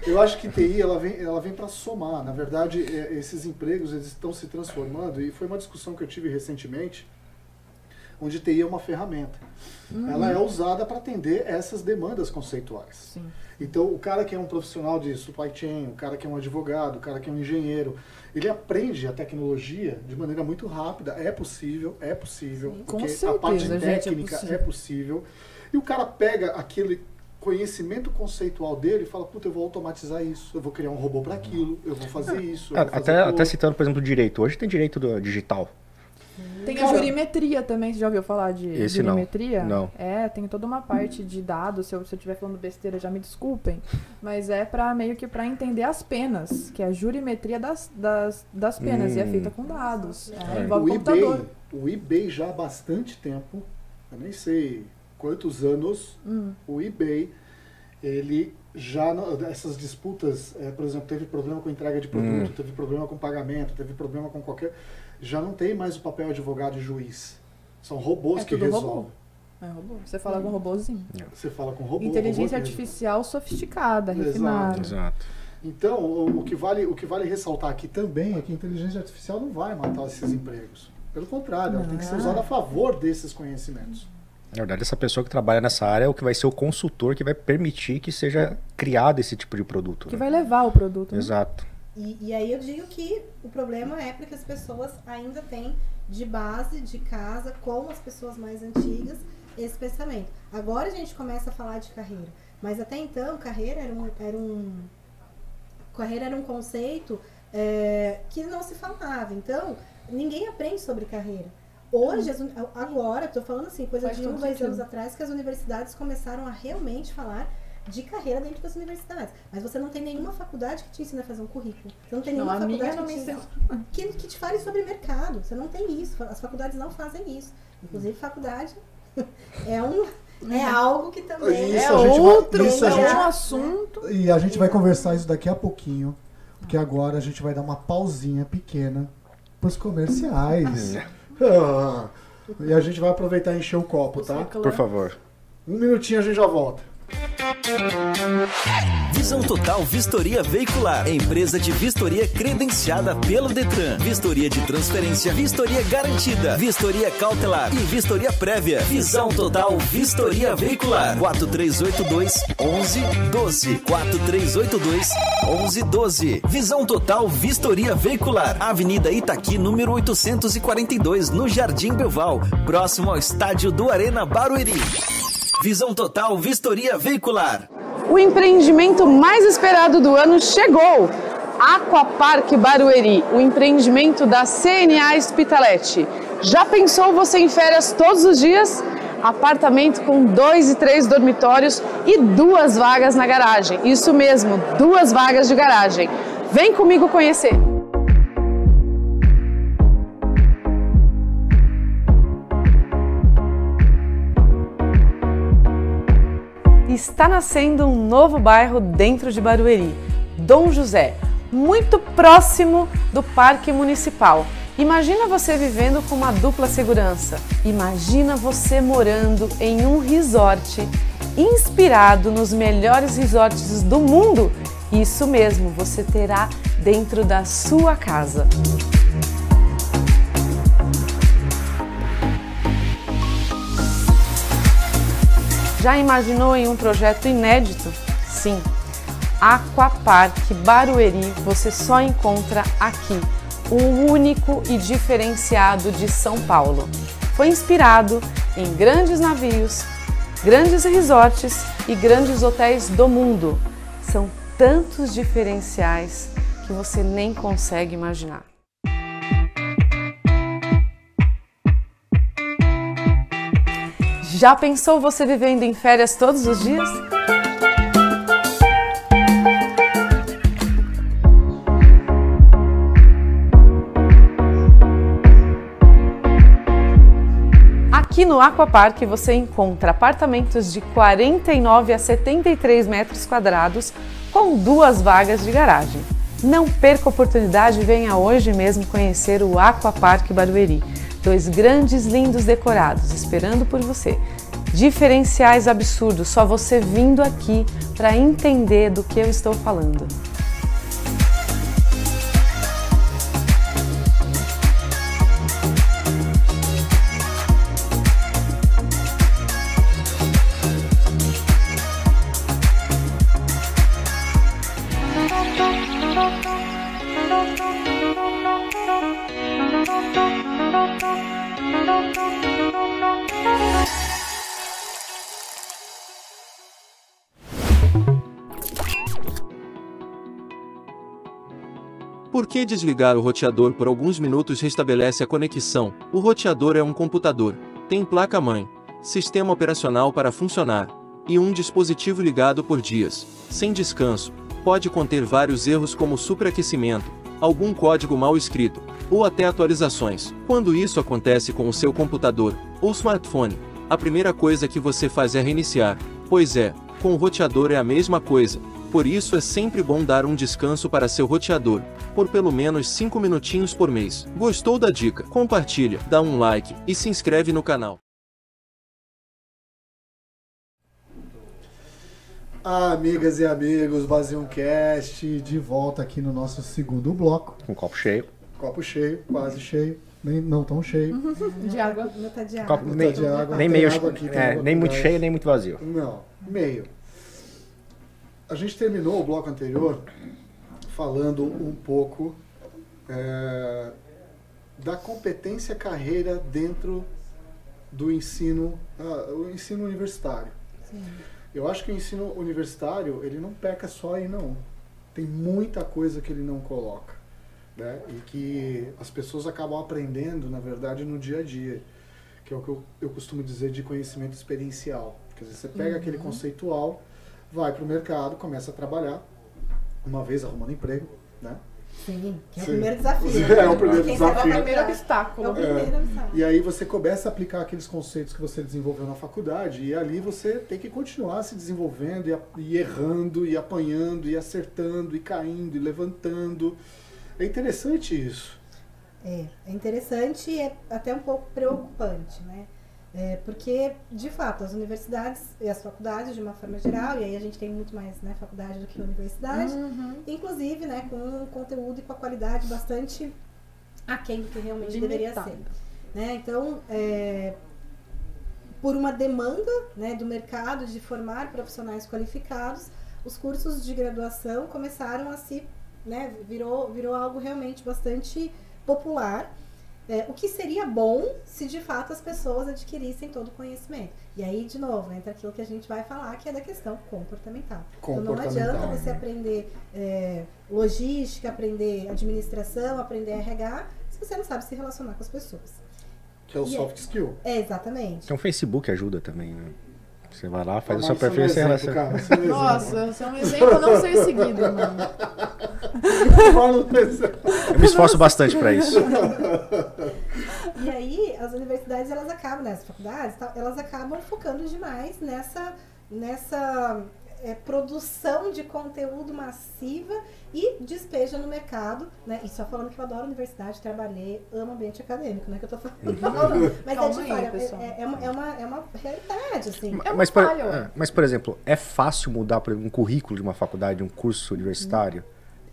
Eu acho que TI, ela vem para somar. Na verdade, esses empregos, eles estão se transformando, e foi uma discussão que eu tive recentemente, onde TI é uma ferramenta. Ela é usada para atender essas demandas conceituais. Sim. Então, o cara que é um profissional de supply chain, o cara que é um advogado, o cara que é um engenheiro, ele aprende a tecnologia de maneira muito rápida. É possível, Sim, porque certeza, a parte técnica gente, é possível. E o cara pega aquele conhecimento conceitual dele e fala, puta, eu vou automatizar isso, eu vou criar um robô para aquilo, eu vou fazer isso. Até citando, por exemplo, o direito. Hoje tem direito digital. Tem a jurimetria também, você já ouviu falar de Esse jurimetria? Não. Tem toda uma parte de dados, se eu estiver falando besteira, já me desculpem, mas é meio que para entender as penas, que é a jurimetria das penas, e é feita com dados, envolve computador. O eBay já há bastante tempo, eu nem sei quantos anos, o eBay, ele já, essas disputas, por exemplo, teve problema com entrega de produto, teve problema com pagamento, teve problema com qualquer... Já não tem mais o papel advogado e juiz. São robôs que resolvem. Robô. É robô. Você fala com um robôzinho. Você fala com robô. Inteligência artificial sofisticada, refinada. Exato. Então, o que vale ressaltar aqui também é que a inteligência artificial não vai matar esses empregos. Pelo contrário, ela tem que ser usada a favor desses conhecimentos. Na verdade, essa pessoa que trabalha nessa área é o que vai ser o consultor que vai permitir que seja criado esse tipo de produto. Que vai levar o produto. Exato. E aí eu digo que o problema é porque as pessoas ainda têm de base, de casa, com as pessoas mais antigas, esse pensamento. Agora a gente começa a falar de carreira, mas até então carreira era um conceito que não se falava. Então, ninguém aprende sobre carreira. Hoje, agora, estou falando assim, coisa de 1, 2 anos atrás, que as universidades começaram a realmente falar de carreira dentro das universidades. Mas você não tem nenhuma faculdade que te ensina a fazer um currículo. Você não tem nenhuma faculdade que te fale sobre mercado. Você não tem isso. As faculdades não fazem isso. Inclusive, faculdade é algo que também um assunto. E a gente vai conversar isso daqui a pouquinho, porque agora a gente vai dar uma pausinha pequena para os comerciais. E a gente vai aproveitar e encher o copo, tá? Por favor. 1 minutinho, a gente já volta. Visão Total Vistoria Veicular, empresa de vistoria credenciada pelo Detran. Vistoria de transferência, vistoria garantida, vistoria cautelar e vistoria prévia. Visão Total Vistoria Veicular. 4382-1112. 4382-1112. Visão Total Vistoria Veicular. Avenida Itaqui, número 842, no Jardim Belval, próximo ao estádio do Arena Barueri. Visão Total Vistoria Veicular. O empreendimento mais esperado do ano chegou! Aquapark Barueri, o empreendimento da CNA Hospitality. Já pensou você em férias todos os dias? Apartamento com 2 e 3 dormitórios e 2 vagas na garagem. Isso mesmo, 2 vagas de garagem. Vem comigo conhecer! Está nascendo um novo bairro dentro de Barueri, Dom José, muito próximo do Parque Municipal. Imagina você vivendo com uma dupla segurança. Imagina você morando em um resort inspirado nos melhores resorts do mundo. Isso mesmo, você terá dentro da sua casa. Já imaginou em um projeto inédito? Sim, Aquapark Barueri você só encontra aqui, o único e diferenciado de São Paulo. Foi inspirado em grandes navios, grandes resorts e grandes hotéis do mundo. São tantos diferenciais que você nem consegue imaginar. Já pensou você vivendo em férias todos os dias? Aqui no Aquapark você encontra apartamentos de 49 a 73 metros quadrados com 2 vagas de garagem. Não perca a oportunidade e venha hoje mesmo conhecer o Aquapark Barueri. 2 grandes lindos decorados esperando por você. Diferenciais absurdos, só você vindo aqui para entender do que eu estou falando. Por que desligar o roteador por alguns minutos restabelece a conexão? O roteador é um computador. Tem placa-mãe, sistema operacional para funcionar, e um dispositivo ligado por dias, sem descanso. Pode conter vários erros como superaquecimento, algum código mal escrito, ou até atualizações. Quando isso acontece com o seu computador ou smartphone, a primeira coisa que você faz é reiniciar. Pois é, com o roteador é a mesma coisa. Por isso é sempre bom dar um descanso para seu roteador, por pelo menos 5 minutinhos por mês. Gostou da dica? Compartilha, dá um like e se inscreve no canal. Amigas e amigos, VazioCast, de volta aqui no nosso segundo bloco. Um copo cheio. Copo cheio, quase cheio, nem não tão cheio. De água. Meu tá de água. Copo, Tá de água, nem tem meio, água aqui, tem água nem com muito gás. cheio, nem muito vazio. Não, meio. A gente terminou o bloco anterior falando um pouco da competência carreira dentro do ensino, o ensino universitário. Sim. Eu acho que o ensino universitário, ele não peca só aí não. Tem muita coisa que ele não coloca, né? E que as pessoas acabam aprendendo, na verdade, no dia a dia. Que é o que eu costumo dizer de conhecimento experiencial. Quer dizer, você pega aquele conceitual, vai para o mercado, começa a trabalhar, uma vez arrumando emprego, né? Sim, que é o Sim. primeiro desafio. É o primeiro Quem desafio. sabe É o primeiro vai obstáculo. É o primeiro obstáculo. E aí você começa a aplicar aqueles conceitos que você desenvolveu na faculdade e ali você tem que continuar se desenvolvendo e errando e apanhando e acertando e caindo e levantando. É interessante isso. É interessante e é até um pouco preocupante, né? Porque, de fato, as universidades e as faculdades, de uma forma geral, e aí a gente tem muito mais, né, faculdade do que universidade, inclusive, né, com um conteúdo e com a qualidade bastante aquém do que realmente deveria ser. Né? Então, por uma demanda, né, do mercado de formar profissionais qualificados, os cursos de graduação começaram a se, né, virou algo realmente bastante popular. O que seria bom se de fato as pessoas adquirissem todo o conhecimento. E aí, de novo, entra aquilo que a gente vai falar, que é da questão comportamental. Então não adianta você aprender logística, aprender administração, aprender RH, se você não sabe se relacionar com as pessoas. Que é o soft skill. Exatamente. Então o Facebook ajuda também, né? Você vai lá, faz o Mas seu isso perfil e não se é relaciona. exemplo, cara, isso não é exemplo. Nossa, você é um exemplo a não ser seguido, mano. Eu me esforço bastante para isso. E aí, as universidades, elas acabam, né, as faculdades, elas acabam focando demais nessa produção de conteúdo massiva e despeja no mercado, né? E só falando que eu adoro universidade, trabalhei, amo ambiente acadêmico, né? Que eu tô falando. Mas é uma realidade, assim. Mas, por exemplo, é fácil mudar por exemplo, um currículo de uma faculdade, um curso universitário?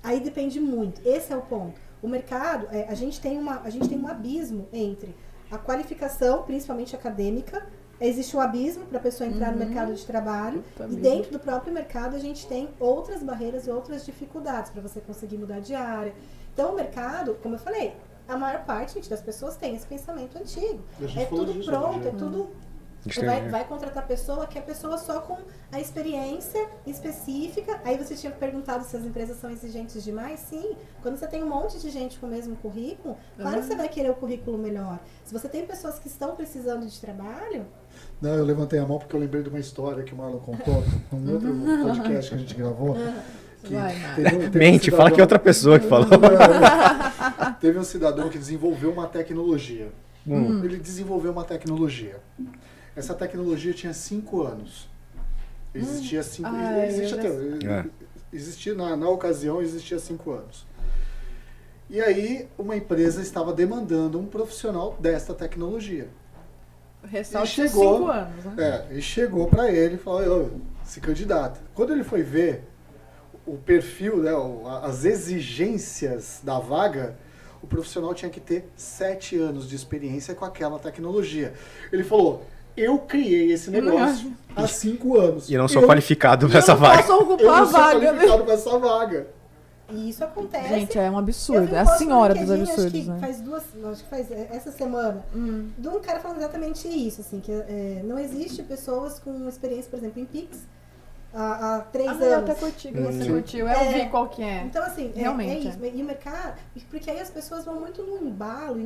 Aí depende muito. Esse é o ponto. O mercado, a gente tem um abismo entre a qualificação, principalmente acadêmica. Existe um abismo para a pessoa entrar no mercado de trabalho. E dentro do próprio mercado a gente tem outras barreiras e outras dificuldades para você conseguir mudar de área. Então o mercado, como eu falei, a maior parte, gente, das pessoas tem esse pensamento antigo. É tudo pronto, é tudo... Vai contratar pessoa que é pessoa só com a experiência específica. Aí você tinha perguntado se as empresas são exigentes demais. Sim, quando você tem um monte de gente com o mesmo currículo, claro que você vai querer o currículo melhor. Se você tem pessoas que estão precisando de trabalho... Não, eu levantei a mão porque eu lembrei de uma história que o Marlon contou num outro podcast que a gente gravou. Mente, fala que é outra pessoa que falou. Teve um cidadão que desenvolveu uma tecnologia. Ele desenvolveu uma tecnologia. Essa tecnologia tinha 5 anos. Existia 5 existia na ocasião existia 5 anos. E aí uma empresa estava demandando um profissional desta tecnologia. Ressalte 5 anos, né? E chegou para ele e falou, se candidata. Quando ele foi ver o perfil, né, as exigências da vaga, o profissional tinha que ter 7 anos de experiência com aquela tecnologia. Ele falou, eu criei esse negócio há 5 anos. E eu não sou qualificado para essa vaga. Eu não posso ocupar a vaga. Qualificado para essa vaga. E isso acontece. Gente, é um absurdo. É a senhora dos absurdos, né? Acho que faz essa semana, de um cara falando exatamente isso, assim, que não existe pessoas com experiência, por exemplo, em Pix, há 3 anos. Eu até curti que você curtiu. Eu vi qual que é. Então, assim, realmente. É isso. E o mercado, porque aí as pessoas vão muito no embalo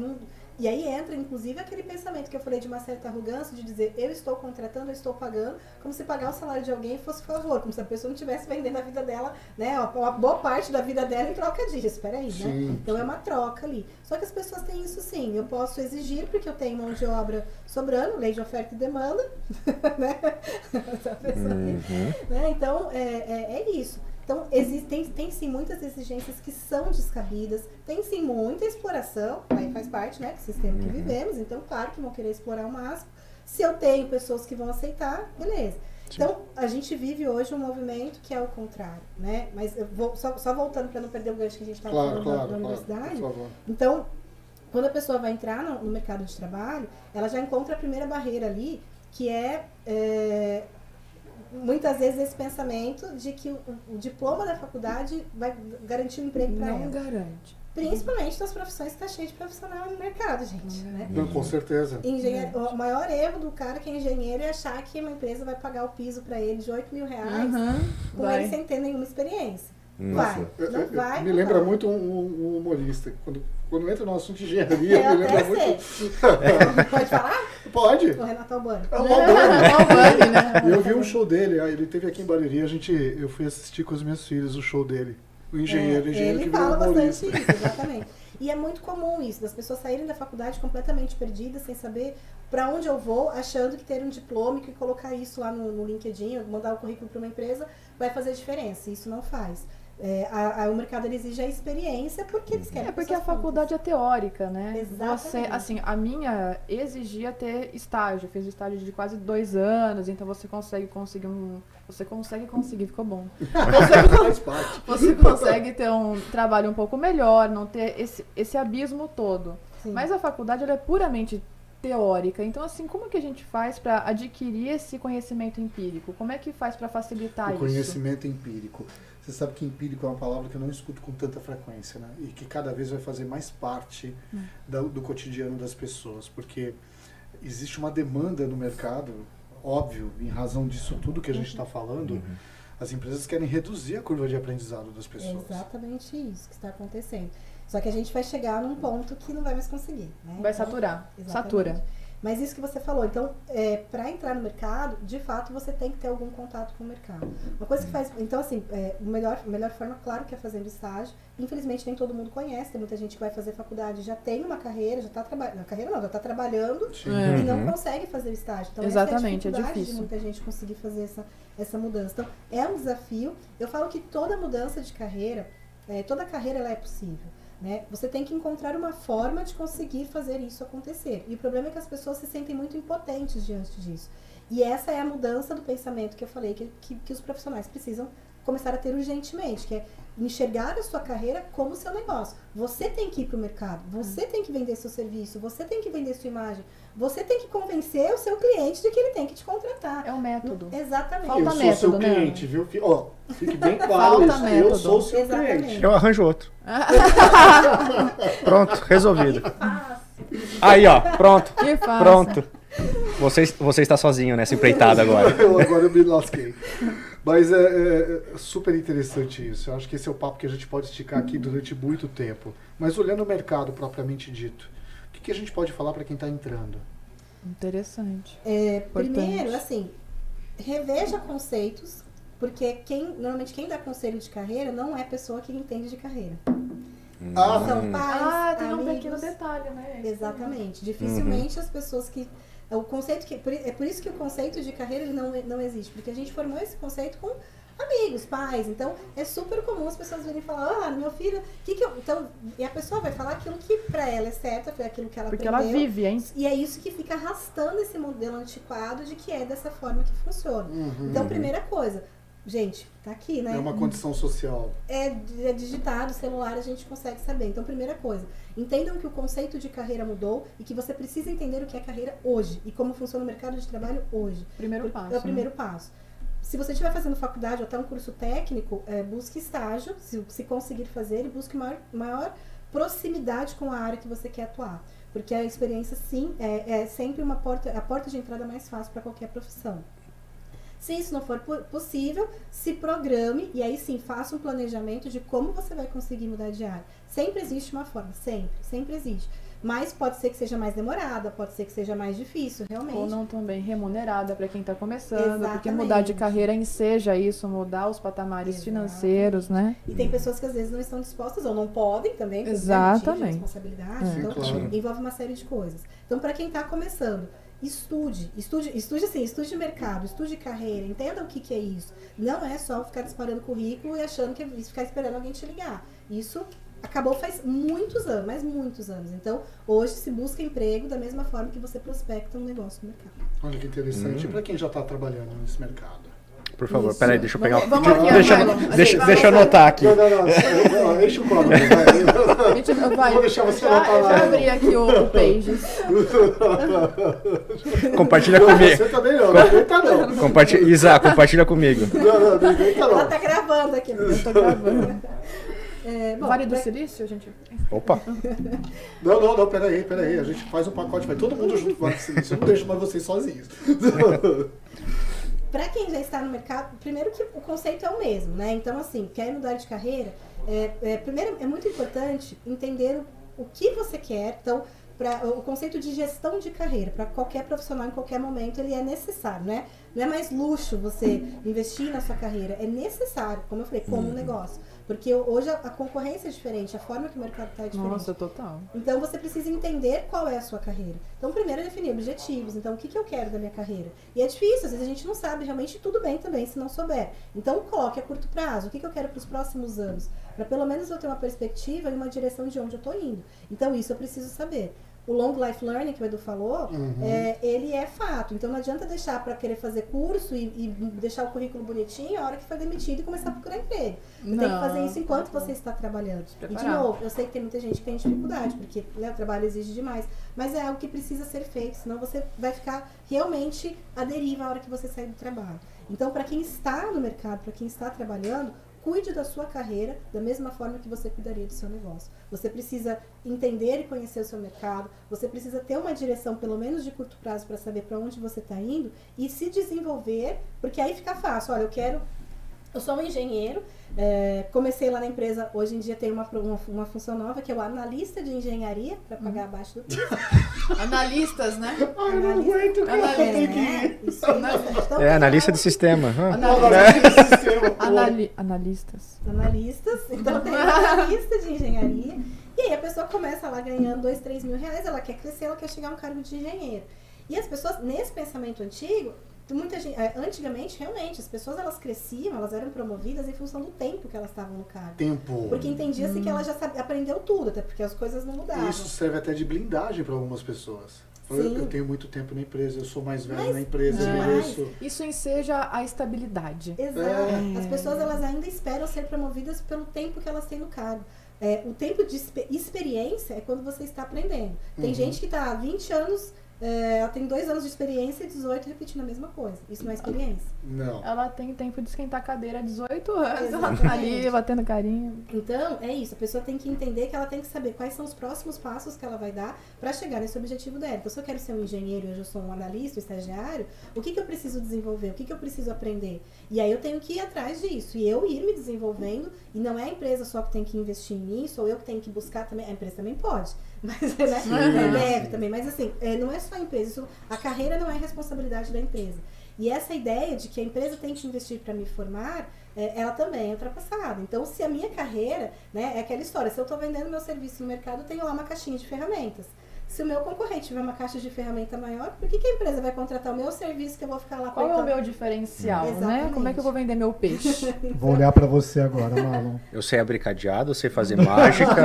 e aí entra, inclusive, aquele pensamento que eu falei de uma certa arrogância, de dizer, eu estou contratando, eu estou pagando, como se pagar o salário de alguém fosse favor, como se a pessoa não estivesse vendendo a vida dela, né, uma boa parte da vida dela em troca disso, peraí, né? Então é uma troca ali. Só que as pessoas têm isso sim, eu posso exigir, porque eu tenho mão de obra sobrando, lei de oferta e demanda, né? Né? Então, é isso. Então, tem sim muitas exigências que são descabidas, tem sim muita exploração, aí faz parte, né, do sistema que vivemos, então, claro que vão querer explorar ao máximo. Se eu tenho pessoas que vão aceitar, beleza. Sim. Então, a gente vive hoje um movimento que é o contrário, né? Mas eu vou só voltando para não perder o gancho que a gente estava falando na universidade. Por favor. Então, quando a pessoa vai entrar no mercado de trabalho, ela já encontra a primeira barreira ali, que muitas vezes esse pensamento de que o diploma da faculdade vai garantir um emprego para ela. Não garante. Principalmente nas profissões que está cheio de profissional no mercado, gente. Né? Não, com certeza. O maior erro do cara que é engenheiro é achar que uma empresa vai pagar o piso para ele de R$8.000 com ele sem ter nenhuma experiência. Vai. Me lembra muito um humorista. Quando entra no assunto de engenharia, me lembra muito. Pode falar? Pode. O Renato Albani. É o Albani, né? Eu vi um show dele, ele teve aqui em Barueri, eu fui assistir com os meus filhos o show dele. O engenheiro ele que fala virou bastante isso, exatamente. E é muito comum isso, das pessoas saírem da faculdade completamente perdidas, sem saber para onde eu vou, achando que ter um diploma e que colocar isso lá no LinkedIn, mandar o currículo para uma empresa, vai fazer diferença. Isso não faz. O mercado ele exige a experiência porque eles querem. Porque a faculdade é teórica, né? Exatamente. Você, assim, a minha exigia ter estágio. Eu fiz estágio de quase 2 anos, então você consegue conseguir ficou bom. Você consegue ter um trabalho um pouco melhor, não ter esse abismo todo. Sim. Mas a faculdade ela é puramente teórica. Então, assim, como que a gente faz para adquirir esse conhecimento empírico? Como é que faz para facilitar isso? O conhecimento empírico. Você sabe que empírico é uma palavra que eu não escuto com tanta frequência, né? E que cada vez vai fazer mais parte do cotidiano das pessoas, porque existe uma demanda no mercado, óbvio, em razão disso tudo que a gente está falando, as empresas querem reduzir a curva de aprendizado das pessoas. É exatamente isso que está acontecendo. Só que a gente vai chegar num ponto que não vai mais conseguir. Né? Vai saturar. Satura. Mas isso que você falou, então, para entrar no mercado, de fato, você tem que ter algum contato com o mercado. Uma coisa que faz... Então, assim, a melhor forma, claro, que é fazendo estágio. Infelizmente, nem todo mundo conhece. Tem muita gente que vai fazer faculdade, já tem uma carreira, já está trabalhando... já está trabalhando e não consegue fazer o estágio. Então, exatamente, essa é a dificuldade difícil de muita gente conseguir fazer essa mudança. Então, é um desafio. Eu falo que toda mudança de carreira, toda carreira ela é possível. Né? Você tem que encontrar uma forma de conseguir fazer isso acontecer. E o problema é que as pessoas se sentem muito impotentes diante disso. E essa é a mudança do pensamento que eu falei, que os profissionais precisam começar a ter urgentemente, que é enxergar a sua carreira como seu negócio. Você tem que ir para o mercado, você tem que vender seu serviço, você tem que vender sua imagem, você tem que convencer o seu cliente de que ele tem que te contratar. É um método. Exatamente. Eu sou seu cliente, viu? Fique bem claro isso. Eu sou o seu cliente. Eu arranjo outro. Pronto, resolvido. Aí, ó, pronto. Que fácil. Pronto. Você está sozinho nessa empreitada agora. Agora eu me lasquei. Mas é super interessante isso. Eu acho que esse é o papo que a gente pode esticar aqui durante muito tempo. Mas olhando o mercado propriamente dito, o que a gente pode falar para quem está entrando? Interessante. Primeiro, assim, reveja conceitos, porque normalmente quem dá conselho de carreira não é pessoa que entende de carreira. São pais, tem amigos, um pequeno detalhe, né? Exatamente. Dificilmente as pessoas que... O conceito é por isso que o conceito de carreira ele não existe, porque a gente formou esse conceito com amigos, pais. Então, é super comum as pessoas virem falar, meu filho, Então, e a pessoa vai falar aquilo que pra ela é certo, foi aquilo que ela aprendeu. Porque ela vive, hein? E é isso que fica arrastando esse modelo antiquado de que é dessa forma que funciona. Então, primeira coisa, gente, tá aqui, né? É uma condição social. É digitado, celular, a gente consegue saber. Então, primeira coisa, entendam que o conceito de carreira mudou e que você precisa entender o que é carreira hoje e como funciona o mercado de trabalho hoje. Primeiro passo. É o primeiro passo. Se você estiver fazendo faculdade ou até um curso técnico, busque estágio, se conseguir fazer, e busque maior proximidade com a área que você quer atuar. Porque a experiência, sim, é sempre a porta de entrada mais fácil para qualquer profissão. Se isso não for possível, se programe e aí sim, faça um planejamento de como você vai conseguir mudar de área. Sempre existe uma forma, sempre existe. Mas pode ser que seja mais demorada, pode ser que seja mais difícil, realmente. Ou não tão bem remunerada para quem está começando. Exatamente. Porque mudar de carreira enseja isso, mudar os patamares financeiros, né? E tem pessoas que às vezes não estão dispostas ou não podem também. Exatamente. Responsabilidade. Então, claro. envolve uma série de coisas. Então, para quem está começando, estude mercado, estude carreira, entenda o que é isso. Não é só ficar disparando currículo e achando que é isso, ficar esperando alguém te ligar. Isso acabou faz muitos anos, mas muitos anos. Então, hoje se busca emprego da mesma forma que você prospecta um negócio no mercado. Olha que interessante. E para quem já está trabalhando nesse mercado? Por favor, peraí, deixa eu pegar Vamos aqui, deixa eu anotar aqui. Não, deixa o copo. Vou deixar você anotar lá. Já abri aqui o Pages. Compartilha comigo. Você também não, não inventa não. Compartilha comigo. Não inventa não. Ela tá gravando aqui. Eu tô gravando. Bom, Vale do Silício, gente? Opa. Não, peraí. A gente faz um pacote, vai todo mundo junto pro Vale do Silício. Eu não deixo mais vocês sozinhos. Para quem já está no mercado, primeiro que o conceito é o mesmo, né? Então, assim, quer mudar de carreira, primeiro é muito importante entender o que você quer. Então, o conceito de gestão de carreira, para qualquer profissional em qualquer momento, ele é necessário, né? Não é mais luxo você investir na sua carreira, é necessário, como eu falei, como um negócio. Porque hoje a concorrência é diferente, a forma que o mercado está é diferente. Nossa, total. Então você precisa entender qual é a sua carreira. Então primeiro é definir objetivos, então o que eu quero da minha carreira. E é difícil, às vezes a gente não sabe realmente, tudo bem também se não souber. Então coloque a curto prazo, o que eu quero para os próximos anos. Para pelo menos eu ter uma perspectiva e uma direção de onde eu estou indo. Então isso eu preciso saber. O Long Life Learning, que o Edu falou, ele é fato. Então não adianta deixar para querer fazer curso e deixar o currículo bonitinho a hora que for demitido e começar a procurar emprego. Você tem que fazer isso enquanto você está trabalhando. E de novo, eu sei que tem muita gente que tem dificuldade, porque o trabalho exige demais. Mas é algo que precisa ser feito, senão você vai ficar realmente à deriva a hora que você sair do trabalho. Então, para quem está no mercado, para quem está trabalhando, cuide da sua carreira da mesma forma que você cuidaria do seu negócio. Você precisa entender e conhecer o seu mercado, você precisa ter uma direção, pelo menos de curto prazo, para saber para onde você está indo e se desenvolver, porque aí fica fácil. Olha, eu sou um engenheiro, comecei lá na empresa, hoje em dia tem uma função nova, que é o analista de engenharia, para pagar abaixo do preço. Analistas, né? Ai, eu não aguento, cara. Analista de sistema. Analistas. Então tem analista de engenharia. E aí a pessoa começa lá ganhando 2, 3 mil reais, ela quer crescer, ela quer chegar a um cargo de engenheiro. E as pessoas, nesse pensamento antigo, muita gente, antigamente, realmente, as pessoas elas cresciam, elas eram promovidas em função do tempo que elas estavam no cargo. Porque entendia-se que ela já aprendeu tudo, até porque as coisas não mudavam. Isso serve até de blindagem para algumas pessoas. Eu tenho muito tempo na empresa, eu sou mais velho na empresa, Isso enseja a estabilidade. Exato. As pessoas elas ainda esperam ser promovidas pelo tempo que elas têm no cargo. O tempo de experiência é quando você está aprendendo. Tem gente que está há 20 anos, ela tem 2 anos de experiência e 18 repetindo a mesma coisa. Isso não é experiência? Não. Ela tem tempo de esquentar a cadeira há 18 anos, ela tá ali batendo carinho. Então, é isso. A pessoa tem que entender que ela tem que saber quais são os próximos passos que ela vai dar para chegar nesse objetivo dela. Então, se eu quero ser um engenheiro e hoje eu sou um analista, um estagiário, o que eu preciso desenvolver? O que eu preciso aprender? E aí eu tenho que ir atrás disso. E eu ir me desenvolvendo, e não é a empresa só que tem que investir nisso, ou eu que tenho que buscar também. A empresa também pode. Mas, deve também. Mas assim, não é só a empresa. A carreira não é responsabilidade da empresa. E essa ideia de que a empresa tem que investir para me formar, ela também é ultrapassada. Então, se a minha carreira, né, é aquela história, se eu estou vendendo meu serviço no mercado, eu tenho lá uma caixinha de ferramentas. Se o meu concorrente tiver uma caixa de ferramenta maior, por que a empresa vai contratar o meu serviço que eu vou ficar lá? Qual é o meu diferencial, né? Como é que eu vou vender meu peixe? Vou olhar para você agora, Marlon. Eu sei abrir cadeado, eu sei fazer mágica,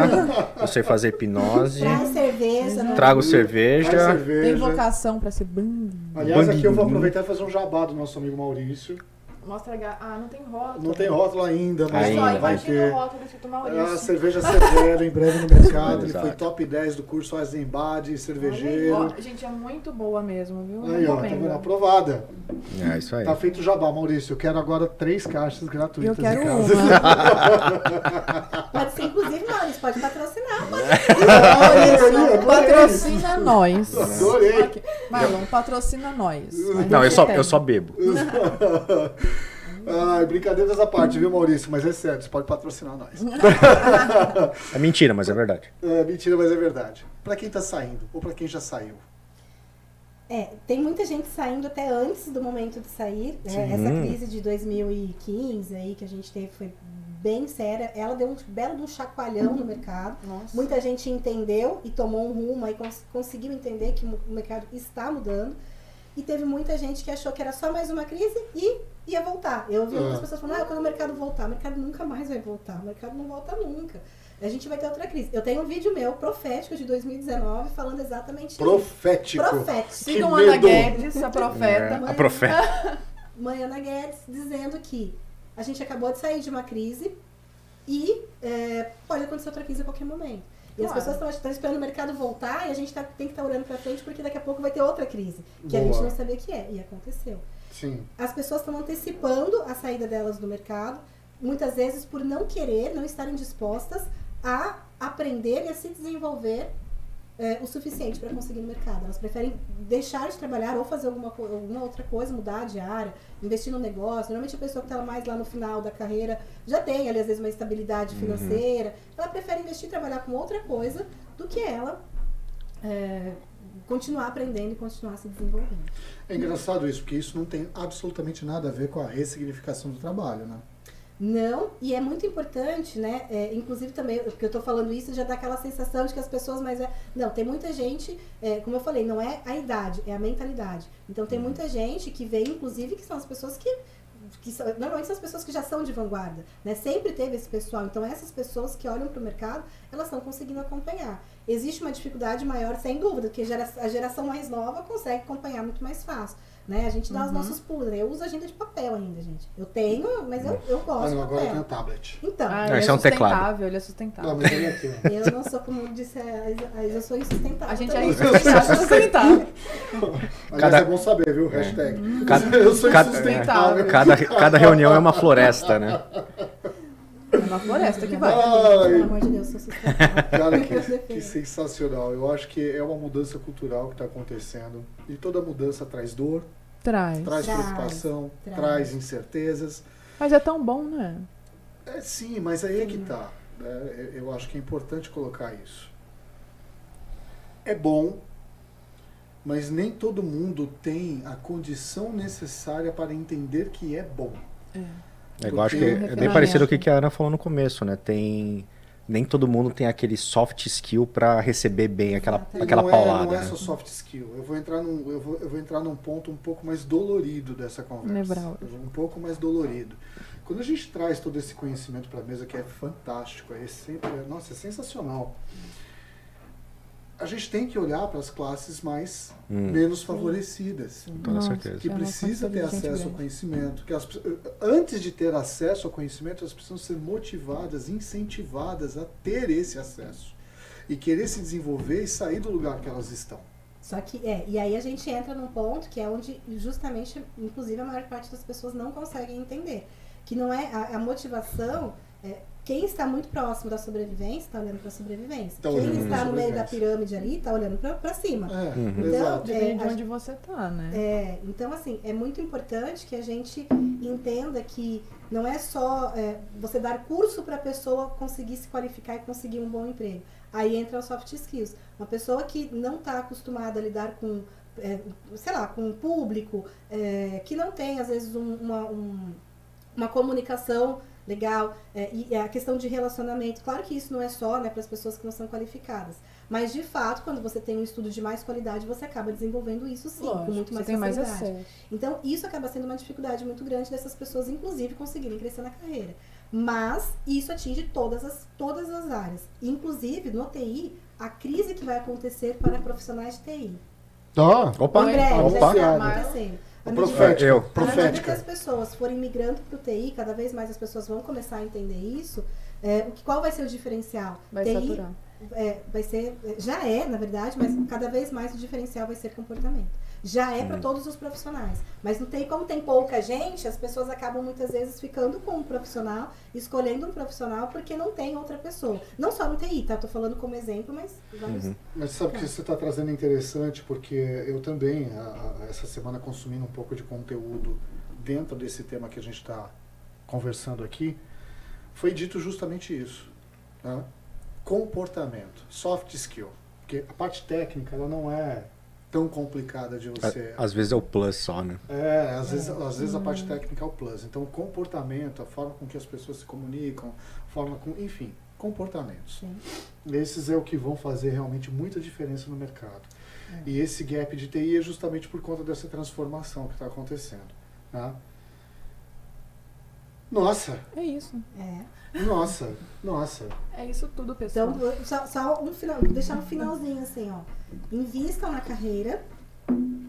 eu sei fazer hipnose. Traz cerveja. Né? Trago cerveja. Tem vocação para ser bang. Aliás, aqui eu vou aproveitar e fazer um jabá do nosso amigo Maurício. Mostra não tem rótulo. Não tem rótulo ainda, mas vai ter. O rótulo escrito Maurício. A cerveja Severo em breve no mercado. Ele foi top 10 do curso Eisenbad, cervejeiro. Gente, é muito boa mesmo, viu? Aí, ó, tá vendo? Aprovada. É isso aí. Tá feito o jabá, Maurício. Eu quero agora 3 caixas gratuitas. Eu quero em casa. uma. Pode ser, inclusive, Maurício, pode patrocinar. Patrocina nós. Adorei. Marlon, patrocina nós. Não, eu só bebo. Ai, brincadeiras à parte, viu, Maurício? Mas é sério, você pode patrocinar nós. É mentira, mas é verdade. É mentira, mas é verdade. Pra quem tá saindo, ou pra quem já saiu? Tem muita gente saindo até antes do momento de sair. Essa crise de 2015 aí que a gente teve foi bem séria. Ela deu um belo de um chacoalhão no mercado. Nossa. Muita gente entendeu e tomou um rumo aí, conseguiu entender que o mercado está mudando. E teve muita gente que achou que era só mais uma crise e ia voltar. Eu ouvi muitas pessoas falando, quando o mercado voltar, o mercado nunca mais vai voltar. O mercado não volta nunca. A gente vai ter outra crise. Eu tenho um vídeo meu, profético, de 2019, falando exatamente isso. Profético. Sigam a Ana Guedes, a profeta. A profeta. Mãe Ana Guedes, dizendo que a gente acabou de sair de uma crise e pode acontecer outra crise a qualquer momento. E as pessoas estão esperando o mercado voltar e a gente tem que estar olhando para frente porque daqui a pouco vai ter outra crise. Que a gente não sabia que é. E aconteceu. Sim. As pessoas estão antecipando a saída delas do mercado, muitas vezes por não querer, não estarem dispostas a aprender e a se desenvolver o suficiente para conseguir no mercado. Elas preferem deixar de trabalhar ou fazer alguma outra coisa, mudar de área, investir no negócio. Normalmente a pessoa que está mais lá no final da carreira já tem ali às vezes uma estabilidade financeira. Ela prefere investir e trabalhar com outra coisa do que ela continuar aprendendo e continuar se desenvolvendo. É engraçado isso, porque isso não tem absolutamente nada a ver com a ressignificação do trabalho, né? Não, e é muito importante, né? Inclusive também, porque eu tô falando isso, já dá aquela sensação de que as pessoas mais... Não, tem muita gente, como eu falei, não é a idade, é a mentalidade. Então tem muita gente que vem, inclusive, que são as pessoas que normalmente são as pessoas que já são de vanguarda, né? Sempre teve esse pessoal. Então essas pessoas que olham para o mercado, elas estão conseguindo acompanhar. Existe uma dificuldade maior, sem dúvida, porque a geração mais nova consegue acompanhar muito mais fácil. Né? A gente dá os nossos pulos, né? Eu uso agenda de papel ainda, gente. Eu tenho, mas eu gosto de papel. Agora eu tenho tablet. Então, esse é um teclado. Ele é sustentável. Não, mas ele é aqui, ó. Eu não sou, como disse a Isa, eu sou insustentável. A gente também. é insustentável. Aliás, é bom saber, viu? Hashtag. Eu sou insustentável. Cada reunião é uma floresta, né? É uma floresta que vai. Pelo amor de Deus, eu sou sustentável. Cara, que sensacional. Eu acho que é uma mudança cultural que está acontecendo. E toda mudança traz dor, traz preocupação, traz incertezas. Mas é tão bom, né? Sim, mas aí é que tá. Eu acho que é importante colocar isso. É bom, mas nem todo mundo tem a condição necessária para entender que é bom. Eu acho que é bem parecido com o que a Ana falou no começo, né? Nem todo mundo tem aquele soft skill para receber bem aquela paulada. Não é só soft skill. Eu vou entrar num ponto um pouco mais dolorido dessa conversa. Um pouco mais dolorido. Quando a gente traz todo esse conhecimento para a mesa, que é fantástico, nossa, é sensacional. A gente tem que olhar para as classes menos favorecidas. Com certeza. Que precisa ter acesso ao conhecimento. Antes de ter acesso ao conhecimento, elas precisam ser motivadas, incentivadas a ter esse acesso. E querer se desenvolver e sair do lugar que elas estão. Só que, e aí a gente entra num ponto que é onde, justamente, inclusive, a maior parte das pessoas não conseguem entender. Que não é a motivação... Quem está muito próximo da sobrevivência está olhando para a sobrevivência. Quem está no meio da pirâmide ali está olhando para cima. Então, depende de onde você está, né? Então, assim, é muito importante que a gente entenda que não é só você dar curso para a pessoa conseguir se qualificar e conseguir um bom emprego. Aí entra os soft skills. Uma pessoa que não está acostumada a lidar com, com o público, que não tem, às vezes, uma comunicação legal, e a questão de relacionamento, claro que isso não é só para as pessoas que não são qualificadas, mas de fato, quando você tem um estudo de mais qualidade, você acaba desenvolvendo isso sim, com muito mais facilidade. Então, isso acaba sendo uma dificuldade muito grande dessas pessoas, inclusive, conseguirem crescer na carreira. Mas isso atinge todas as áreas. Inclusive, no TI, a crise que vai acontecer para profissionais de TI. Opa! Em breve, já está acontecendo. À medida que as pessoas forem migrando para o TI, cada vez mais as pessoas vão começar a entender isso. Qual vai ser o diferencial? Vai saturar. Já é, na verdade, mas cada vez mais o diferencial vai ser comportamento. já é para todos os profissionais. Mas não tem, como tem pouca gente, as pessoas acabam muitas vezes ficando com um profissional, escolhendo um profissional porque não tem outra pessoa. Não só no TI, tá? Tô falando como exemplo, mas vamos... Mas sabe que você está trazendo interessante, porque eu também, essa semana, consumindo um pouco de conteúdo dentro desse tema que a gente está conversando aqui, foi dito justamente isso, né? Comportamento, soft skill. Porque a parte técnica, ela não é tão complicada de você... Às vezes é o plus só, né? Às vezes a parte técnica é o plus. Então, o comportamento, a forma com que as pessoas se comunicam, enfim, comportamentos. Sim. Esses é o que vão fazer realmente muita diferença no mercado. E esse gap de TI é justamente por conta dessa transformação que está acontecendo. Tá? Nossa! É isso. Nossa! É isso tudo, pessoal. Então, só deixar um finalzinho assim, ó. Invistam na carreira,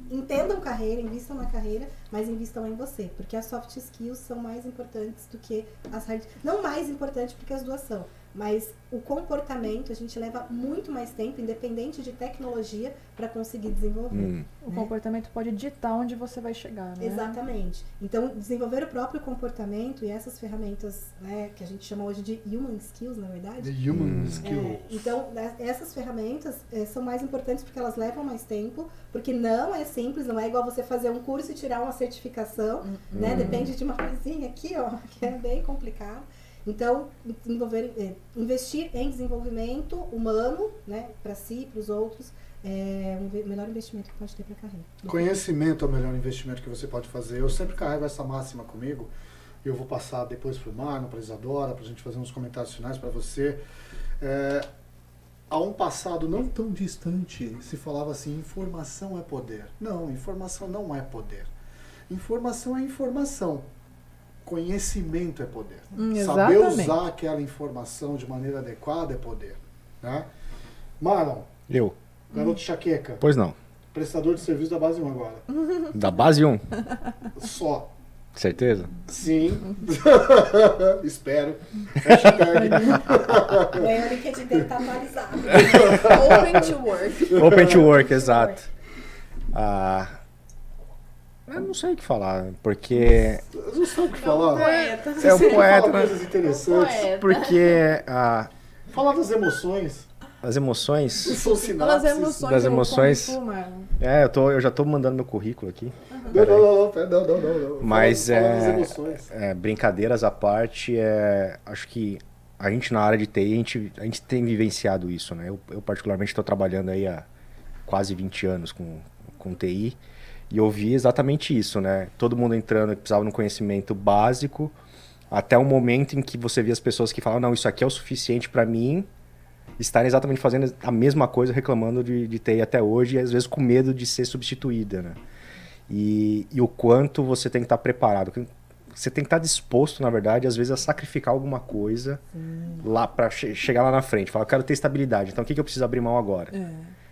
entendam carreira, invistam na carreira, mas invistam em você, porque as soft skills são mais importantes do que as hard. Não mais importante porque as duas são, mas o comportamento a gente leva muito mais tempo, independente de tecnologia, para conseguir desenvolver. O comportamento pode ditar onde você vai chegar, né? Exatamente. Então, desenvolver o próprio comportamento e essas ferramentas, né, que a gente chama hoje de human skills, na verdade. The human skills. Então, essas ferramentas são mais importantes porque elas levam mais tempo, porque não é simples, não é igual você fazer um curso e tirar uma certificação, né? Depende de uma coisinha aqui, ó, que é bem complicado. Então, investir em desenvolvimento humano, né, para si, para os outros, é o melhor investimento que pode ter para a carreira. Conhecimento é o melhor investimento que você pode fazer. Eu sempre carrego essa máxima comigo. Eu vou passar depois para o Marlon, para a Isadora, para a gente fazer uns comentários finais para você. Há um passado não tão distante, se falava assim, informação é poder. Não, informação não é poder. Informação é informação. Conhecimento é poder. Saber usar aquela informação de maneira adequada é poder. Né? Marlon. Eu. Garoto Chaqueca. Pois não. Prestador de serviço da base 1 agora. Da base 1? Só. Certeza? Sim. Espero. Hashtag. O LinkedIn dele tá atualizado. Open to work. Open to work, exato. Eu não sei o que falar, porque... Eu não sei o que falar. É um poeta, né? Coisas interessantes. Porque... Falar das emoções. As emoções... São sinapses. Das emoções. Eu já tô mandando meu currículo aqui. Não. Mas das emoções. Brincadeiras à parte, acho que a gente na área de TI, a gente tem vivenciado isso, né? Eu particularmente estou trabalhando aí há quase 20 anos com TI. E eu vi exatamente isso, né? Todo mundo entrando que precisava de um conhecimento básico, até o momento em que você via as pessoas que falavam, não, isso aqui é o suficiente para mim, estarem exatamente fazendo a mesma coisa, reclamando de TI até hoje, e às vezes com medo de ser substituída, né? E o quanto você tem que estar preparado. Você tem que estar disposto, na verdade, às vezes a sacrificar alguma coisa lá para chegar lá na frente. Falar, eu quero ter estabilidade, então o que eu preciso abrir mão agora?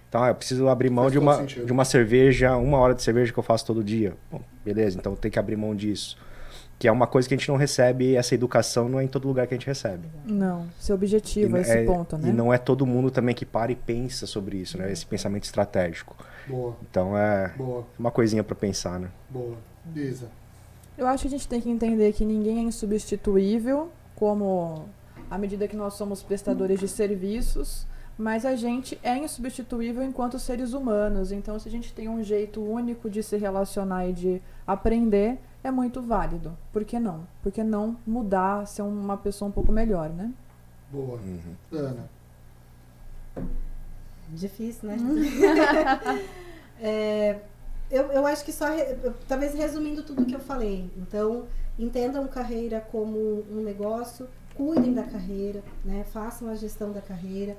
Então, eu preciso abrir mão de uma cerveja, 1 hora de cerveja que eu faço todo dia. Bom, beleza, então eu tenho que abrir mão disso. Que é uma coisa que a gente não recebe, essa educação não é em todo lugar que a gente recebe. Não, seu objetivo é esse ponto, né? E não é todo mundo também que para e pensa sobre isso, né? Esse pensamento estratégico. Boa. Então, uma coisinha para pensar, né? Boa. Isa. Eu acho que a gente tem que entender que ninguém é insubstituível, como à medida que nós somos prestadores de serviços, mas a gente é insubstituível enquanto seres humanos. Então, se a gente tem um jeito único de se relacionar e de aprender, é muito válido. Por que não? Por que não mudar, ser uma pessoa um pouco melhor, né? Boa. Ana. Difícil, né? Eu acho que talvez resumindo tudo que eu falei. Então, entendam carreira como um negócio, cuidem da carreira, né? Façam a gestão da carreira.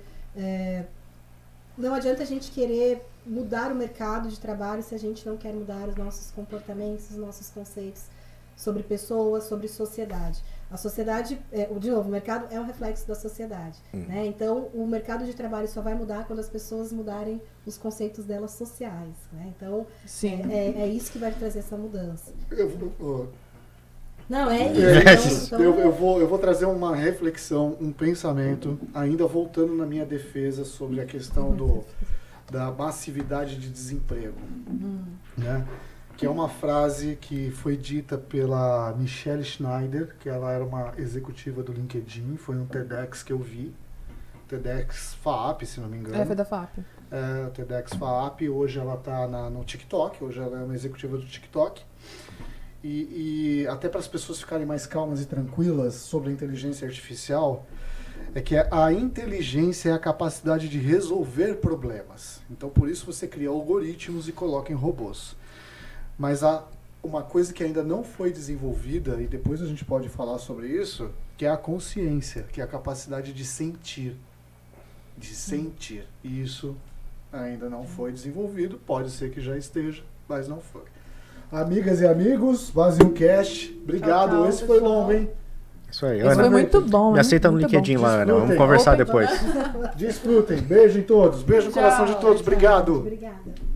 Não adianta a gente querer mudar o mercado de trabalho se a gente não quer mudar os nossos comportamentos, os nossos conceitos sobre pessoas, sobre sociedade. A sociedade, de novo, o mercado é um reflexo da sociedade. Né? Então, o mercado de trabalho só vai mudar quando as pessoas mudarem os conceitos delas sociais. Né? Então, é isso que vai trazer essa mudança. Não, é isso. Então, eu vou trazer uma reflexão, um pensamento, ainda voltando na minha defesa sobre a questão da massividade de desemprego, né? Que é uma frase que foi dita pela Michelle Schneider, que ela era uma executiva do LinkedIn, foi um TEDx que eu vi, TEDx FAAP, se não me engano. Foi da FAAP. TEDx FAAP, hoje ela está no TikTok, hoje ela é uma executiva do TikTok. E até para as pessoas ficarem mais calmas e tranquilas sobre a inteligência artificial, é que a inteligência é a capacidade de resolver problemas. Então, por isso você cria algoritmos e coloca em robôs. Mas há uma coisa que ainda não foi desenvolvida, e depois a gente pode falar sobre isso, que é a consciência, que é a capacidade de sentir. De sentir. E isso ainda não foi desenvolvido, pode ser que já esteja, mas não foi. Amigas e amigos, VazioCast, obrigado. Tchau, esse foi longo, hein? Isso aí, Isso Ana. foi muito bom, Me aceita no muito LinkedIn bom. lá, Ana. Vamos Desfrutem. conversar depois. Desfrutem. Beijo em todos. Beijo no coração de todos. Obrigado. Obrigada.